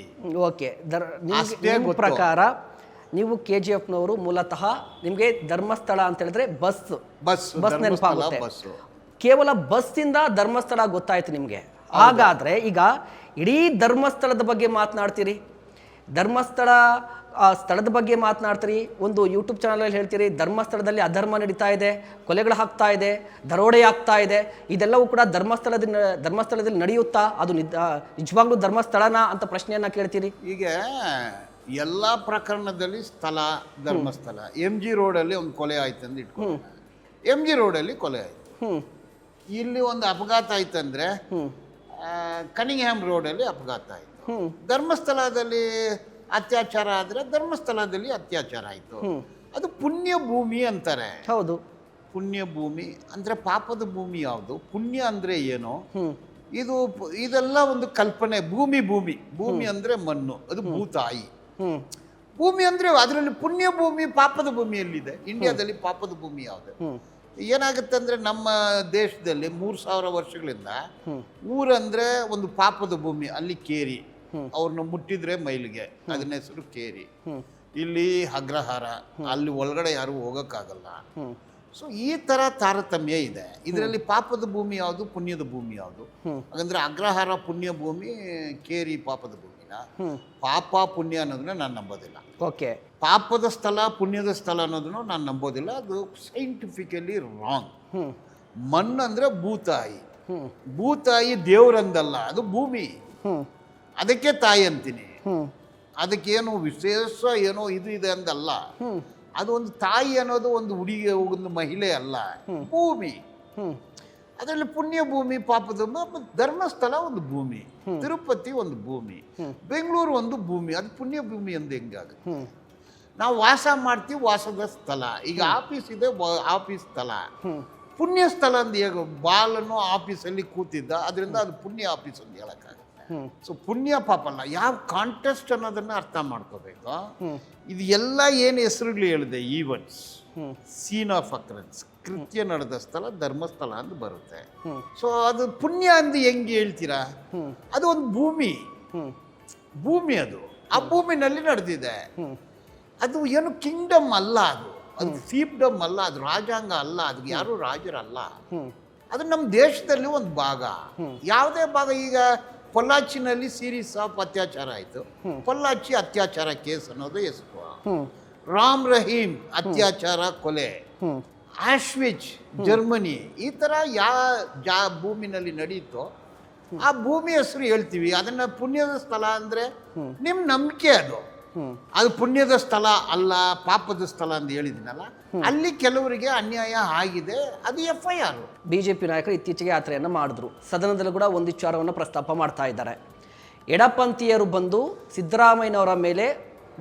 ಓಕೆ, ನಿಮ್ಮ ಪ್ರಕಾರ ನೀವು KGFನವರು ಮೂಲತಃ ನಿಮಗೆ ಧರ್ಮಸ್ಥಳ ಅಂತ ಹೇಳಿದ್ರೆ ಬಸ್ ನೆನಪಾಗುತ್ತೆ. ಕೇವಲ ಬಸ್ಸಿಂದ ಧರ್ಮಸ್ಥಳ ಗೊತ್ತಾಯ್ತು ನಿಮಗೆ. ಹಾಗಾದ್ರೆ ಈಗ ಇಡೀ ಧರ್ಮಸ್ಥಳದ ಬಗ್ಗೆ ಮಾತನಾಡ್ತೀರಿ, ಸ್ಥಳದ ಬಗ್ಗೆ ಮಾತನಾಡ್ತೀರಿ, ಒಂದು ಯೂಟ್ಯೂಬ್ ಚಾನಲಲ್ಲಿ ಹೇಳ್ತೀರಿ ಧರ್ಮಸ್ಥಳದಲ್ಲಿ ಅಧರ್ಮ ನಡೀತಾ ಇದೆ, ಕೊಲೆಗಳು ಆಗ್ತಾ ಇದೆ, ದರೋಡೆ ಆಗ್ತಾ ಇದೆ, ಇದೆಲ್ಲವೂ ಕೂಡ ಧರ್ಮಸ್ಥಳದಲ್ಲಿ ನಡೆಯುತ್ತಾ? ಅದು ನಿಜವಾಗ್ಲೂ ಧರ್ಮಸ್ಥಳನಾ ಅಂತ ಪ್ರಶ್ನೆಯನ್ನ ಕೇಳ್ತೀರಿ. ಈಗ ಎಲ್ಲ ಪ್ರಕರಣದಲ್ಲಿ ಸ್ಥಳ ಧರ್ಮಸ್ಥಳ. MG ರೋಡಲ್ಲಿ ಒಂದು ಕೊಲೆ ಆಯ್ತು ಅಂತ ಇಟ್ಕೊಂಡು, MG ರೋಡಲ್ಲಿ ಕೊಲೆ ಆಯ್ತು. ಇಲ್ಲಿ ಒಂದು ಅಪಘಾತ ಆಯ್ತಂದ್ರೆ ಕನಿಂಗ್ಹ್ಯಾಮ್ ರೋಡಲ್ಲಿ ಅಪಘಾತ ಆಯ್ತು. ಧರ್ಮಸ್ಥಳದಲ್ಲಿ ಅತ್ಯಾಚಾರ ಆದ್ರೆ ಧರ್ಮಸ್ಥಳದಲ್ಲಿ ಅತ್ಯಾಚಾರ ಆಯ್ತು. ಅದು ಪುಣ್ಯ ಭೂಮಿ ಅಂತಾರೆ. ಹೌದು, ಪುಣ್ಯ ಭೂಮಿ ಅಂದ್ರೆ ಪಾಪದ ಭೂಮಿ ಯಾವುದು? ಪುಣ್ಯ ಅಂದ್ರೆ ಏನು? ಇದೆಲ್ಲ ಒಂದು ಕಲ್ಪನೆ. ಭೂಮಿ ಅಂದ್ರೆ ಮಣ್ಣು, ಅದು ಭೂತಾಯಿ. ಭೂಮಿ ಅಂದ್ರೆ ಅದರಲ್ಲಿ ಪುಣ್ಯ ಭೂಮಿ, ಪಾಪದ ಭೂಮಿ ಎಲ್ಲಿದೆ? ಇಂಡಿಯಾದಲ್ಲಿ ಪಾಪದ ಭೂಮಿ ಯಾವುದು? ಏನಾಗುತ್ತೆ ಅಂದ್ರೆ ನಮ್ಮ ದೇಶದಲ್ಲಿ 3000 ವರ್ಷಗಳಿಂದ ಊರಂದ್ರೆ ಒಂದು ಪಾಪದ ಭೂಮಿ. ಅಲ್ಲಿ ಕೇರಿ, ಅವ್ರನ್ನ ಮುಟ್ಟಿದ್ರೆ ಮೈಲಿಗೆ, ಅದನ್ನ ಹೆಸರು ಕೇರಿ. ಇಲ್ಲಿ ಅಗ್ರಹಾರ, ಅಲ್ಲಿ ಒಳಗಡೆ ಯಾರು ಹೋಗಕ್ಕಾಗಲ್ಲ. ಸೊ ಈ ತರ ತಾರತಮ್ಯ ಇದೆ. ಇದರಲ್ಲಿ ಪಾಪದ ಭೂಮಿ ಯಾವುದು, ಪುಣ್ಯದ ಭೂಮಿ ಯಾವುದು? ಹಾಗಂದ್ರೆ ಅಗ್ರಹಾರ ಪುಣ್ಯ ಭೂಮಿ, ಕೇರಿ ಪಾಪದ ಭೂಮಿನ. ಪಾಪ ಪುಣ್ಯ ಅನ್ನೋದನ್ನ ನಾನು ನಂಬೋದಿಲ್ಲ. ಓಕೆ, ಪಾಪದ ಸ್ಥಳ ಪುಣ್ಯದ ಸ್ಥಳ ಅನ್ನೋದನ್ನು ನಾನು ನಂಬೋದಿಲ್ಲ. ಅದು ಸೈಂಟಿಫಿಕಲಿ ರಾಂಗ್. ಮಣ್ಣು ಅಂದ್ರೆ ಭೂತಾಯಿ ದೇವರಂದಲ್ಲ, ಅದು ಭೂಮಿ. ಅದಕ್ಕೆ ತಾಯಿ ಅಂತೀನಿ. ಅದಕ್ಕೇನು ವಿಶೇಷ ಏನೋ ಇದು ಇದೆ ಅಂದಲ್ಲ. ಅದು ಒಂದು ತಾಯಿ ಅನ್ನೋದು ಒಂದು ಹುಡುಗಿ, ಒಂದು ಮಹಿಳೆ ಅಲ್ಲ, ಭೂಮಿ. ಅದರಲ್ಲಿ ಪುಣ್ಯ ಭೂಮಿ, ಪಾಪದ ಧರ್ಮಸ್ಥಳ ಒಂದು ಭೂಮಿ, ತಿರುಪತಿ ಒಂದು ಭೂಮಿ, ಬೆಂಗಳೂರು ಒಂದು ಭೂಮಿ. ಅದು ಪುಣ್ಯ ಭೂಮಿ ಎಂದು ಹೆಂಗಾಗುತ್ತೆ? ನಾವು ವಾಸ ಮಾಡ್ತೀವಿ, ವಾಸದ ಸ್ಥಳ. ಈಗ ಆಫೀಸ್ ಇದೆ, ಆಫೀಸ್ ಸ್ಥಳ. ಪುಣ್ಯ ಸ್ಥಳ ಅಂತ ಹೇಗೆ? ಬಾಲನು ಆಫೀಸಲ್ಲಿ ಕೂತಿದ್ದ, ಅದರಿಂದ ಅದು ಪುಣ್ಯ ಆಫೀಸ್ ಅಂತ ಹೇಳಕ್ಕಾಗುತ್ತೆ. ಸೊ ಪುಣ್ಯ ಪಾಪ ಅಲ್ಲ. ಯಾವ ಕಾಂಟೆಸ್ಟ್ ಅನ್ನೋದನ್ನ ಅರ್ಥ ಮಾಡ್ಕೋಬೇಕು. ಇದು ಎಲ್ಲ ಏನು ಹೆಸರುಗಳು ಹೇಳಿದೆ, ಈವೆಂಟ್ಸ್, ಸೀನ್ ಆಫ್ ಅಕರೆನ್ಸ್, ಕೃತ್ಯ ನಡೆದ ಸ್ಥಳ ಧರ್ಮಸ್ಥಳ ಅಂತ ಬರುತ್ತೆ. ಸೊ ಅದು ಪುಣ್ಯ ಅಂತ ಹೆಂಗೆ ಹೇಳ್ತೀರಾ? ಅದು ಒಂದು ಭೂಮಿ ಅದು. ಆ ಭೂಮಿನಲ್ಲಿ ನಡೆದಿದೆ. ಅದು ಏನು ಕಿಂಗ್ಡಮ್ ಅಲ್ಲ, ಅದು ಫೀಪ್ಡಮ್ ಅಲ್ಲ, ಅದು ರಾಜಾಂಗ ಅಲ್ಲ, ಅದು ಯಾರು ರಾಜರಲ್ಲ. ಅದು ನಮ್ಮ ದೇಶದಲ್ಲಿ ಒಂದು ಭಾಗ. ಯಾವುದೇ ಭಾಗ. ಈಗ ಪೊಲ್ಲಾಚಿನಲ್ಲಿ ಸೀರೀಸ್ ಆಫ್ ಅತ್ಯಾಚಾರ ಆಯಿತು. ಪೊಲ್ಲಾಚಿ ಅತ್ಯಾಚಾರ ಕೇಸ್ ಅನ್ನೋದು ಹೆಸರು. ರಾಮ್ ರಹೀಮ್ ಅತ್ಯಾಚಾರ ಕೊಲೆ. ಆಶ್ವಿಚ್ ಜರ್ಮನಿ. ಈ ಥರ ಭೂಮಿನಲ್ಲಿ ನಡೀತೋ ಆ ಭೂಮಿ ಹೆಸರು ಹೇಳ್ತೀವಿ. ಅದನ್ನ ಪುಣ್ಯದ ಸ್ಥಳ ಅಂದ್ರೆ ನಿಮ್ಮ ನಂಬಿಕೆ. ಅದು ಪುಣ್ಯದ ಸ್ಥಳ ಅಲ್ಲ, ಪಾಪದ ಸ್ಥಳ ಅಂತ ಹೇಳಿದಿನಲ್ಲ, ಅಲ್ಲಿ ಕೆಲವರಿಗೆ ಅನ್ಯಾಯ ಆಗಿದೆ. ಅದು FIR. BJP ನಾಯಕರು ಇತ್ತೀಚೆಗೆ ಯಾತ್ರೆಯನ್ನು ಮಾಡಿದ್ರು. ಸದನದಲ್ಲೂ ಕೂಡ ಒಂದು ವಿಚಾರವನ್ನು ಪ್ರಸ್ತಾಪ ಮಾಡ್ತಾ ಇದ್ದಾರೆ. ಎಡಪಂಥೀಯರು ಬಂದು ಸಿದ್ದರಾಮಯ್ಯನವರ ಮೇಲೆ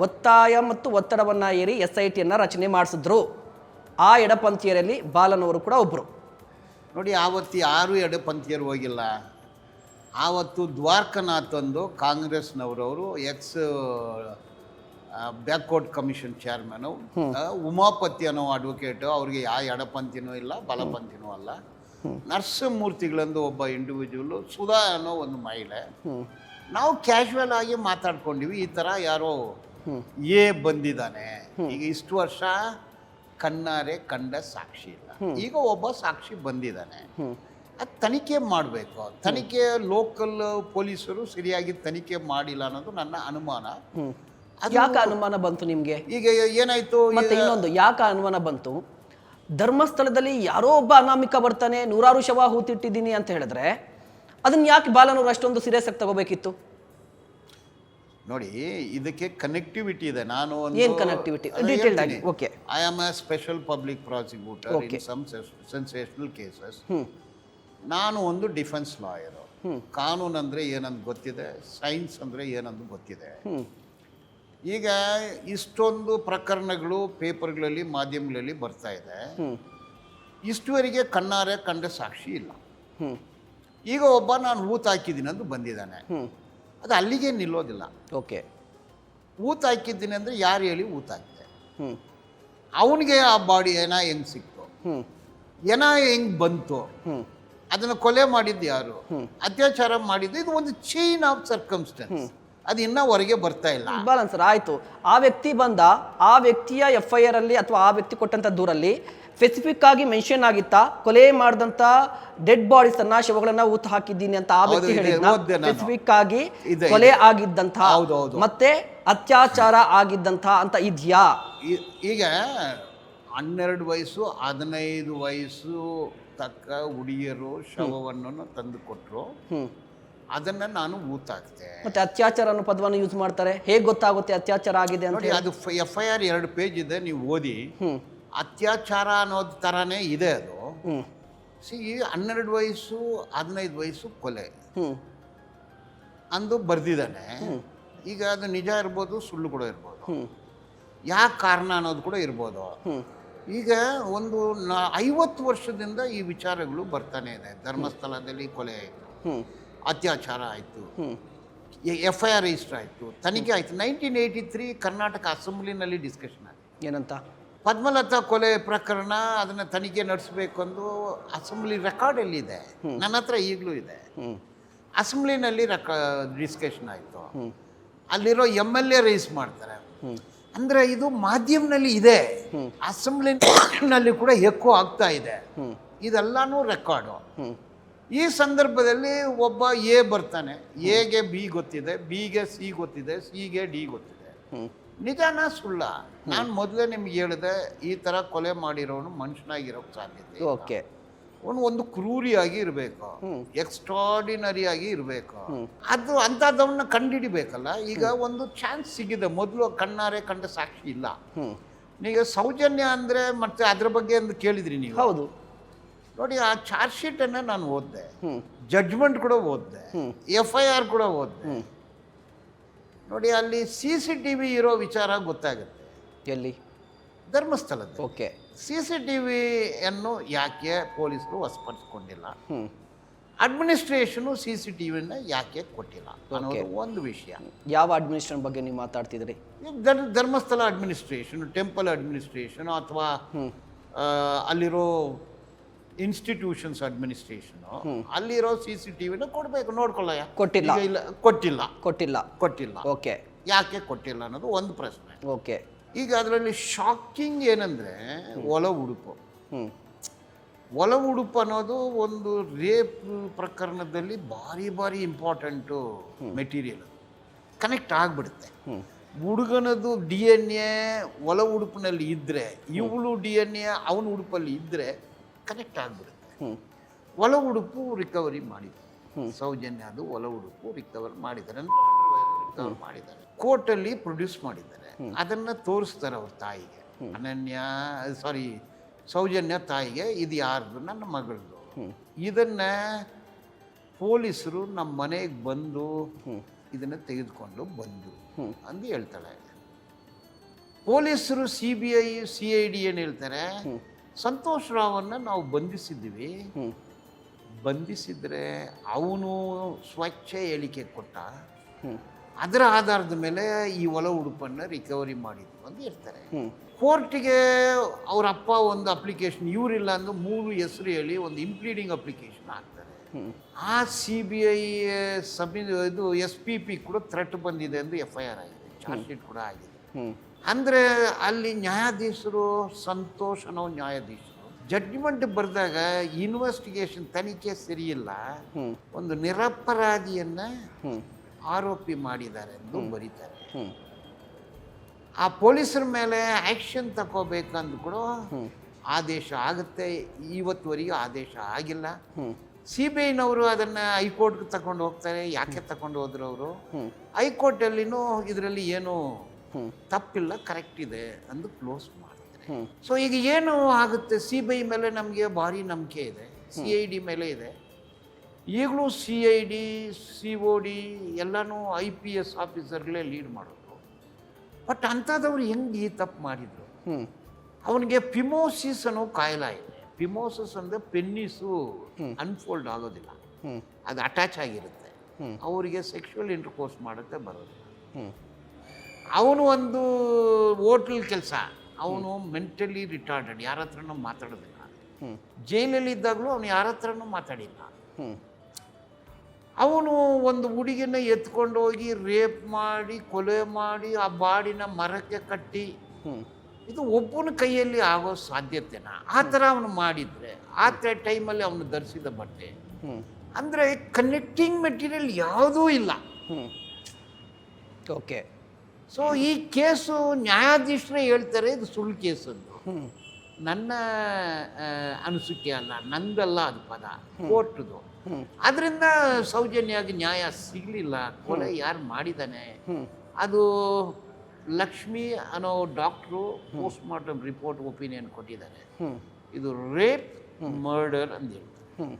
ಒತ್ತಾಯ ಮತ್ತು ಒತ್ತಡವನ್ನು ಏರಿ SITಯನ್ನು ರಚನೆ ಮಾಡಿಸಿದ್ರು. ಆ ಎಡಪಂಥೀಯರಲ್ಲಿ ಬಾಲನವರು ಕೂಡ ಒಬ್ಬರು. ನೋಡಿ, ಆವತ್ತು ಯಾರು ಎಡಪಂಥೀಯರು ಹೋಗಿಲ್ಲ. ಆವತ್ತು ದ್ವಾರಕನಾಥ್ ಒಂದು ಕಾಂಗ್ರೆಸ್ನವರವರು ex backward commission chairman, Umapathi ಅನ್ನೋ ಅಡ್ವೊಕೇಟು, ಅವ್ರಿಗೆ ಯಾವ ಎಡಪಂಥಿನೂ ಇಲ್ಲ, ಬಲಪಂಥಿನೂ ಅಲ್ಲ. ನರಸಿಂಹಮೂರ್ತಿಗಳಂದು ಒಬ್ಬ ಇಂಡಿವಿಜುವಲು, ಸುಧಾ ಅನ್ನೋ ಒಂದು ಮಹಿಳೆ. ನಾವು ಕ್ಯಾಶುವಲ್ ಆಗಿ ಮಾತಾಡ್ಕೊಂಡಿವಿ. ಈ ಥರ ಯಾರೋ ಬಂದಿದ್ದಾನೆ. ಈಗ ಇಷ್ಟು ವರ್ಷ ಕಣ್ಣಾರೆ ಕಂಡ ಸಾಕ್ಷಿ ಇಲ್ಲ, ಈಗ ಒಬ್ಬ ಸಾಕ್ಷಿ ಬಂದಿದ್ದಾನೆ. ಅದು ತನಿಖೆ ಮಾಡಬೇಕು. ತನಿಖೆ ಲೋಕಲ್ ಪೊಲೀಸರು ಸರಿಯಾಗಿ ತನಿಖೆ ಮಾಡಿಲ್ಲ ಅನ್ನೋದು ನನ್ನ ಅನುಮಾನ. ಯಾಕೆ ಅನುಮಾನ ಬಂತು ನಿಮಗೆ? ಈಗ ಏನಾಯ್ತು, ಮತ್ತೆ ಇನ್ನೊಂದು ಯಾಕೆ ಅನುಮಾನ ಬಂತು, ಧರ್ಮಸ್ಥಳದಲ್ಲಿ ಯಾರೋ ಒಬ್ಬ ಅನಾಮಿಕ ಬರ್ತಾನೆ, ನೂರಾರು ಶವ ಹೂತಿಟ್ಟಿದ್ದೀನಿ ಅಂತ ಹೇಳಿದ್ರೆ ಅದನ್ನ ಯಾಕೆ ಬಾಲನೂರು ಅಷ್ಟೊಂದು ಸೀರಿಯಸ್ ಆಗಿ ತಗೋಬೇಕಿತ್ತು? ನೋಡಿ, ಇದಕ್ಕೆ ಕನೆಕ್ಟಿವಿಟಿ ಇದೆ. ನಾನು ಏನ್ ಕನೆಕ್ಟಿವಿಟಿ? ಡೀಟೇಲ್ಡ್ ಆಗಿ. Okay. I am a special public prosecutor in some sensational cases. ನಾನು ಒಂದು ಡಿಫೆನ್ಸ್ ಲಾಯರು. ಕಾನೂನು ಅಂದರೆ ಏನಂದು ಗೊತ್ತಿದೆ, ಸೈನ್ಸ್ ಅಂದರೆ ಏನಂದು ಗೊತ್ತಿದೆ. ಈಗ ಇಷ್ಟೊಂದು ಪ್ರಕರಣಗಳು ಪೇಪರ್ಗಳಲ್ಲಿ, ಮಾಧ್ಯಮಗಳಲ್ಲಿ ಬರ್ತಾ ಇದೆ. ಇಷ್ಟುವರೆಗೆ ಕಣ್ಣಾರೆ ಕಂಡ ಸಾಕ್ಷಿ ಇಲ್ಲ. ಈಗ ಒಬ್ಬ ನಾನು ಊತ ಹಾಕಿದ್ದೀನಿ ಅಂತ ಬಂದಿದ್ದಾನೆ, ಅದು ಅಲ್ಲಿಗೆ ನಿಲ್ಲೋದಿಲ್ಲ. ಓಕೆ. ಊತ ಹಾಕಿದ್ದೀನಿ ಅಂದರೆ ಯಾರು ಹೇಳಿ ಊತ ಹಾಕಿದೆ, ಅವನಿಗೆ ಆ ಬಾಡಿ ಏನ ಹೆಂಗೆ ಸಿಕ್ತು, ಏನ ಹೆಂಗೆ ಬಂತು, ಅದನ್ನು ಕೊಲೆ ಮಾಡಿದ್ದು ಯಾರು, ಅತ್ಯಾಚಾರ ಮಾಡಿದ್ದು, ಇದು ಒಂದು ಚೈನ್ ಆಫ್ ಸರ್ಕಮ್ಸ್ಟೆನ್ಸ್. ಅದು ಇನ್ನೂ ಹೊರಗೆ ಬರ್ತಾ ಇಲ್ಲ. ಬಾಲನ್ ಸರ್, ಆಯ್ತು, ಆ ವ್ಯಕ್ತಿ ಬಂದ, ಆ ವ್ಯಕ್ತಿಯ FIR ಅಲ್ಲಿ ಅಥವಾ ಆ ವ್ಯಕ್ತಿ ಕೊಟ್ಟಂತ ದೂರಲ್ಲಿ ಸ್ಪೆಸಿಫಿಕ್ ಆಗಿ ಮೆನ್ಷನ್ ಆಗಿತ್ತಾ ಕೊಲೆ ಮಾಡಿದಂತ ಡೆಡ್ ಬಾಡೀಸ್ ಅನ್ನ, ಶವಗಳನ್ನ ಊತ ಹಾಕಿದ್ದೀನಿ ಅಂತ ಆ ವ್ಯಕ್ತಿ ಹೇಳಿದ್ನ? ಸ್ಪೆಸಿಫಿಕ್ ಆಗಿ ಕೊಲೆ ಆಗಿದ್ದಂತ ಮತ್ತೆ ಅತ್ಯಾಚಾರ ಆಗಿದ್ದಂತ ಅಂತ ಇದೆಯಾ? ಈಗ 12 ವಯಸ್ಸು 15 ವಯಸ್ಸು ತಕ್ಕ ಹುಡುಗಿಯರು ಶವವನ್ನು ತಂದು ಕೊಟ್ಟರು, ಅದನ್ನ ನಾನು ಊತಾಕ್ತೆ. ಮತ್ತೆ ಅತ್ಯಾಚಾರ ಅನ್ನೋ ಪದವನ್ನು ಯೂಸ್ ಮಾಡ್ತಾರೆ, ಹೇಗೆ ಗೊತ್ತಾಗುತ್ತೆ ಅತ್ಯಾಚಾರ ಆಗಿದೆ ಅಂತ? ನೋಡಿ, ಅದು FIR 2 ಪೇಜ್ ಇದೆ, ನೀವು ಓದಿ. ಅತ್ಯಾಚಾರ ಅನ್ನೋದು ಥರನೇ ಇದೆ ಅದು. 12 ವಯಸ್ಸು 15 ವಯಸ್ಸು ಕೊಲೆ ಅಂದು ಬರ್ದಿದ್ದಾನೆ. ಈಗ ಅದು ನಿಜ ಇರ್ಬೋದು, ಸುಳ್ಳು ಕೂಡ ಇರ್ಬೋದು, ಯಾಕೆ ಕಾರಣ ಅನ್ನೋದು ಕೂಡ ಇರ್ಬೋದು. ಈಗ ಒಂದು 50 ವರ್ಷದಿಂದ ಈ ವಿಚಾರಗಳು ಬರ್ತಾನೆ ಇದೆ. ಧರ್ಮಸ್ಥಳದಲ್ಲಿ ಕೊಲೆ ಆಯಿತು, ಅತ್ಯಾಚಾರ ಆಯಿತು, FIR ರಿಜಿಸ್ಟರ್ ಆಯಿತು, ತನಿಖೆ ಆಯಿತು. 1983 ಕರ್ನಾಟಕ ಅಸೆಂಬ್ಲಿನಲ್ಲಿ ಡಿಸ್ಕಷನ್ ಆಯಿತು. ಏನಂತ? ಪದ್ಮಲತಾ ಕೊಲೆ ಪ್ರಕರಣ, ಅದನ್ನು ತನಿಖೆ ನಡೆಸಬೇಕು ಅಂದು ಅಸೆಂಬ್ಲಿ ರೆಕಾರ್ಡಲ್ಲಿದೆ, ನನ್ನ ಹತ್ರ ಈಗಲೂ ಇದೆ. ಅಸೆಂಬ್ಲಿನಲ್ಲಿ ಡಿಸ್ಕಷನ್ ಆಯಿತು, ಅಲ್ಲಿರೋ MLA ರೈಸ್ ಮಾಡ್ತಾರೆ. ಅಂದರೆ ಇದು ಮಾಧ್ಯಮದಲ್ಲಿ ಇದೆ, ಅಸೆಂಬ್ಲಿನಲ್ಲಿ ಕೂಡ ಎಕ್ಕೋ ಆಗ್ತಾ ಇದೆ, ಇದೆಲ್ಲನೂ ರೆಕಾರ್ಡು. ಈ ಸಂದರ್ಭದಲ್ಲಿ ಒಬ್ಬ ಎ ಬರ್ತಾನೆ, ಎಗೆ ಬಿ ಗೊತ್ತಿದೆ, ಬಿಗೆ ಸಿ ಗೊತ್ತಿದೆ, ಸಿಗೆ ಡಿ ಗೊತ್ತಿದೆ. ನಿಜಾನ ಸುಳ್ಳ? ನಾನು ಮೊದಲೇ ನಿಮ್ಗೆ ಹೇಳಿದೆ, ಈ ಥರ ಕೊಲೆ ಮಾಡಿರೋನು ಮನುಷ್ಯನಾಗಿರೋಕ್ಕೆ ಸಾಧ್ಯತೆ. ಓಕೆ. ಒಂದು ಕ್ರೂರಿಯಾಗಿ ಇರಬೇಕು, ಎಕ್ಸ್ಟ್ರಾಡಿನರಿಯಾಗಿ ಇರಬೇಕು. ಅದು ಅಂಥದ್ದವನ್ನ ಕಂಡುಹಿಡಿಬೇಕಲ್ಲ. ಈಗ ಒಂದು ಚಾನ್ಸ್ ಸಿಗಿದೆ, ಮೊದಲು ಕಣ್ಣಾರೆ ಕಂಡ ಸಾಕ್ಷಿ ಇಲ್ಲ. ಈಗ ಸೌಜನ್ಯ ಅಂದರೆ ಮತ್ತೆ ಅದ್ರ ಬಗ್ಗೆ ಒಂದು ಕೇಳಿದ್ರಿ ನೀವು. ಹೌದು. ನೋಡಿ, ಆ ಚಾರ್ಜ್ ಶೀಟನ್ನು ನಾನು ಓದಿದೆ, ಜಡ್ಜ್ಮೆಂಟ್ ಕೂಡ ಓದಿದೆ, FIR ಕೂಡ ಓದಿದೆ. ನೋಡಿ, ಅಲ್ಲಿ CCTV ಇರೋ ವಿಚಾರ ಗೊತ್ತಾಗುತ್ತೆ. ಎಲ್ಲಿ? ಧರ್ಮಸ್ಥಳದ. ಓಕೆ. CCTVಯನ್ನು ಯಾಕೆ ಪೊಲೀಸರು ವಶಪಡಿಸ್ಕೊಂಡಿಲ್ಲ, ಅಡ್ಮಿನಿಸ್ಟ್ರೇಷನು CCTVನ ಯಾಕೆ ಕೊಟ್ಟಿಲ್ಲ ಅನ್ನೋದು ಒಂದು ವಿಷಯ. ಯಾವ ಅಡ್ಮಿನಿಸ್ಟ್ರೇಷನ್ ಬಗ್ಗೆ ನೀವು ಮಾತಾಡ್ತಿದ್ರಿ? ಧರ್ಮಸ್ಥಳ ಅಡ್ಮಿನಿಸ್ಟ್ರೇಷನ್, ಟೆಂಪಲ್ ಅಡ್ಮಿನಿಸ್ಟ್ರೇಷನ್, ಅಥವಾ ಅಲ್ಲಿರೋ ಇನ್ಸ್ಟಿಟ್ಯೂಷನ್ಸ್ ಅಡ್ಮಿನಿಸ್ಟ್ರೇಷನು, ಅಲ್ಲಿರೋ CCTVನ ಕೊಡಬೇಕು, ನೋಡ್ಕೊಳ್ಳಯ್ಯ. ಕೊಟ್ಟಿಲ್ಲ. ಕೊಟ್ಟಿಲ್ಲ. ಓಕೆ. ಯಾಕೆ ಕೊಟ್ಟಿಲ್ಲ ಅನ್ನೋದು ಒಂದು ಪ್ರಶ್ನೆ. ಓಕೆ. ಈಗ ಅದರಲ್ಲಿ ಶಾಕಿಂಗ್ ಏನಂದರೆ, ಒಳ ಉಡುಪು ಅನ್ನೋದು ಒಂದು ರೇಪ್ ಪ್ರಕರಣದಲ್ಲಿ ಭಾರಿ ಇಂಪಾರ್ಟೆಂಟು ಮೆಟೀರಿಯಲ್. ಕನೆಕ್ಟ್ ಆಗಿಬಿಡುತ್ತೆ. ಹುಡುಗನದು DNA ಒಳ ಉಡುಪಿನಲ್ಲಿ ಇದ್ದರೆ, ಇವಳು DNA ಅವನ ಉಡುಪಲ್ಲಿ ಇದ್ದರೆ ಕನೆಕ್ಟ್ ಆಗಿಬಿಡುತ್ತೆ. ಒಳ ಉಡುಪು ರಿಕವರಿ ಮಾಡಿದ್ದಾರೆ, ಸೌಜನ್ಯ ಅದು ಒಳ ಉಡುಪು ರಿಕವರ್ ಮಾಡಿದ್ದಾರೆ, ಕೋರ್ಟಲ್ಲಿ ಪ್ರೊಡ್ಯೂಸ್ ಮಾಡಿದ್ದಾರೆ. ಅದನ್ನು ತೋರಿಸ್ತಾರೆ ಅವ್ರ ತಾಯಿಗೆ, ಸೌಜನ್ಯ ತಾಯಿಗೆ, ಇದು ಯಾರ್ದು? ನನ್ನ ಮಗಳದು. ಇದನ್ನ ಪೊಲೀಸರು ನಮ್ಮ ಮನೆಗೆ ಬಂದು ಇದನ್ನು ತೆಗೆದುಕೊಂಡು ಬಂದು ಅಂದು ಹೇಳ್ತಾಳೆ. ಪೊಲೀಸರು CBI CID ಏನು ಹೇಳ್ತಾರೆ, ಸಂತೋಷ್ ರಾವನ್ನ ನಾವು ಬಂಧಿಸಿದ್ದೀವಿ, ಬಂಧಿಸಿದ್ರೆ ಅವನು ಸ್ವಚ್ಛ ಹೇಳಿಕೆ ಕೊಟ್ಟ, ಅದರ ಆಧಾರದ ಮೇಲೆ ಈ ಒಳ ಉಡುಪನ್ನು ರಿಕವರಿ ಮಾಡಿದ್ವು ಅಂತ ಹೇಳ್ತಾರೆ. ಕೋರ್ಟಿಗೆ ಅವರ ಅಪ್ಪ ಒಂದು ಅಪ್ಲಿಕೇಶನ್, ಇವರಿಲ್ಲ ಅಂದ್ರೆ 3 ಹೆಸರು ಹೇಳಿ ಒಂದು ಇಂಪ್ಲೀಡಿಂಗ್ ಅಪ್ಲಿಕೇಶನ್ ಹಾಕ್ತಾರೆ. ಆ CBI ಇದು SPP ಕೂಡ ಥ್ರೆಟ್ ಬಂದಿದೆ ಎಂದು FIR ಆಗಿದೆ, ಚಾರ್ಜ್ ಶೀಟ್ ಕೂಡ ಆಗಿದೆ. ಅಂದರೆ ಅಲ್ಲಿ ನ್ಯಾಯಾಧೀಶರು, ಸಂತೋಷ್ ಅನ್ನೋ ನ್ಯಾಯಾಧೀಶರು ಜಡ್ಜ್ಮೆಂಟ್ ಬರೆದಾಗ ಇನ್ವೆಸ್ಟಿಗೇಷನ್ ತನಿಖೆ ಸರಿಯಿಲ್ಲ, ಒಂದು ನಿರಪರಾಧಿಯನ್ನ ಆರೋಪಿ ಮಾಡಿದ್ದಾರೆ ಎಂದು ಬರೀತಾರೆ. ಆ ಪೊಲೀಸರ ಮೇಲೆ ಆ್ಯಕ್ಷನ್ ತಗೋಬೇಕಂದು ಕೂಡ ಆದೇಶ ಆಗುತ್ತೆ. ಇವತ್ತುವರೆಗೂ ಆದೇಶ ಆಗಿಲ್ಲ. CBIನವರು ಅದನ್ನು ಹೈಕೋರ್ಟ್ಗೆ ತಗೊಂಡು ಹೋಗ್ತಾರೆ. ಯಾಕೆ ತಗೊಂಡು ಹೋದ್ರು ಅವರು? ಹೈಕೋರ್ಟಲ್ಲಿನೂ ಇದರಲ್ಲಿ ಏನು ತಪ್ಪಿಲ್ಲ, ಕರೆಕ್ಟ್ ಇದೆ ಅಂದು ಕ್ಲೋಸ್ ಮಾಡ್ತಾರೆ. ಸೊ ಈಗ ಏನು ಆಗುತ್ತೆ? CBI ಮೇಲೆ ನಮಗೆ ಭಾರಿ ನಂಬಿಕೆ ಇದೆ, CID ಮೇಲೆ ಇದೆ. ಈಗಲೂ CID COD ಎಲ್ಲನೂ IPS ಆಫೀಸರ್ಗಳೇ ಲೀಡ್ ಮಾಡೋದು. ಬಟ್ ಅಂಥದ್ದವ್ರು ಹೆಂಗೆ ಈ ತಪ್ಪು ಮಾಡಿದ್ರು? ಅವನಿಗೆ ಫಿಮೋಸಿಸ್ ಅನ್ನೋ ಕಾಯಿಲೆ ಇದೆ. ಫಿಮೋಸಿಸ್ ಅಂದರೆ ಪೆನ್ನಿಸು ಅನ್ಫೋಲ್ಡ್ ಆಗೋದಿಲ್ಲ, ಅದು ಅಟ್ಯಾಚ್ ಆಗಿರುತ್ತೆ. ಅವರಿಗೆ ಸೆಕ್ಷುವಲ್ ಇಂಟರ್ಕೋರ್ಸ್ ಮಾಡೋಕ್ಕೆ ಬರೋದಿಲ್ಲ. ಅವನು ಒಂದು ಹೋಟ್ಲ್ ಕೆಲಸ, ಅವನು ಮೆಂಟಲಿ ರಿಟಾರ್ಡೆಡ್, ಯಾರ ಹತ್ರನೂ ಮಾತಾಡೋದಿಲ್ಲ. ಜೈಲಲ್ಲಿ ಇದ್ದಾಗಲೂ ಅವನು ಯಾರ ಹತ್ರನೂ ಮಾತಾಡಿಲ್ಲ. ಅವನು ಒಂದು ಹುಡುಗಿನ ಎತ್ಕೊಂಡು ಹೋಗಿ ರೇಪ್ ಮಾಡಿ ಕೊಲೆ ಮಾಡಿ ಆ ಬಾಡಿನ ಮರಕ್ಕೆ ಕಟ್ಟಿ, ಇದು ಒಬ್ಬನ ಕೈಯಲ್ಲಿ ಆಗೋ ಸಾಧ್ಯತೆನಾ? ಆ ಥರ ಅವನು ಮಾಡಿದರೆ, ಆ ಟೈಮಲ್ಲಿ ಅವನು ಧರಿಸಿದ ಬಟ್ಟೆ ಅಂದರೆ ಕನೆಕ್ಟಿಂಗ್ ಮೆಟೀರಿಯಲ್ ಯಾವುದೂ ಇಲ್ಲ. ಓಕೆ. ಸೊ ಈ ಕೇಸು ನ್ಯಾಯಾಧೀಶರೇ ಹೇಳ್ತಾರೆ ಇದು ಸುಳ್ಳು ಕೇಸು ಅಂತ. ನನ್ನ ಅನಿಸಿಕೆ ಅಲ್ಲ, ನಂದಲ್ಲ ಅದು ಪದ, ಕೋರ್ಟ್ದು. ಅದರಿಂದ ಸೌಜನ್ಯವಾಗಿ ನ್ಯಾಯ ಸಿಗಲಿಲ್ಲ. ಕೊಲೆ ಯಾರು ಮಾಡಿದ್ದಾನೆ ಅದು ಲಕ್ಷ್ಮಿ ಅನ್ನೋ doctor post mortem report opinion ಕೊಟ್ಟಿದ್ದಾರೆ. ಇದು ರೇಪ್ ಮರ್ಡರ್ ಅಂತ ಹೇಳ್ತಾರೆ.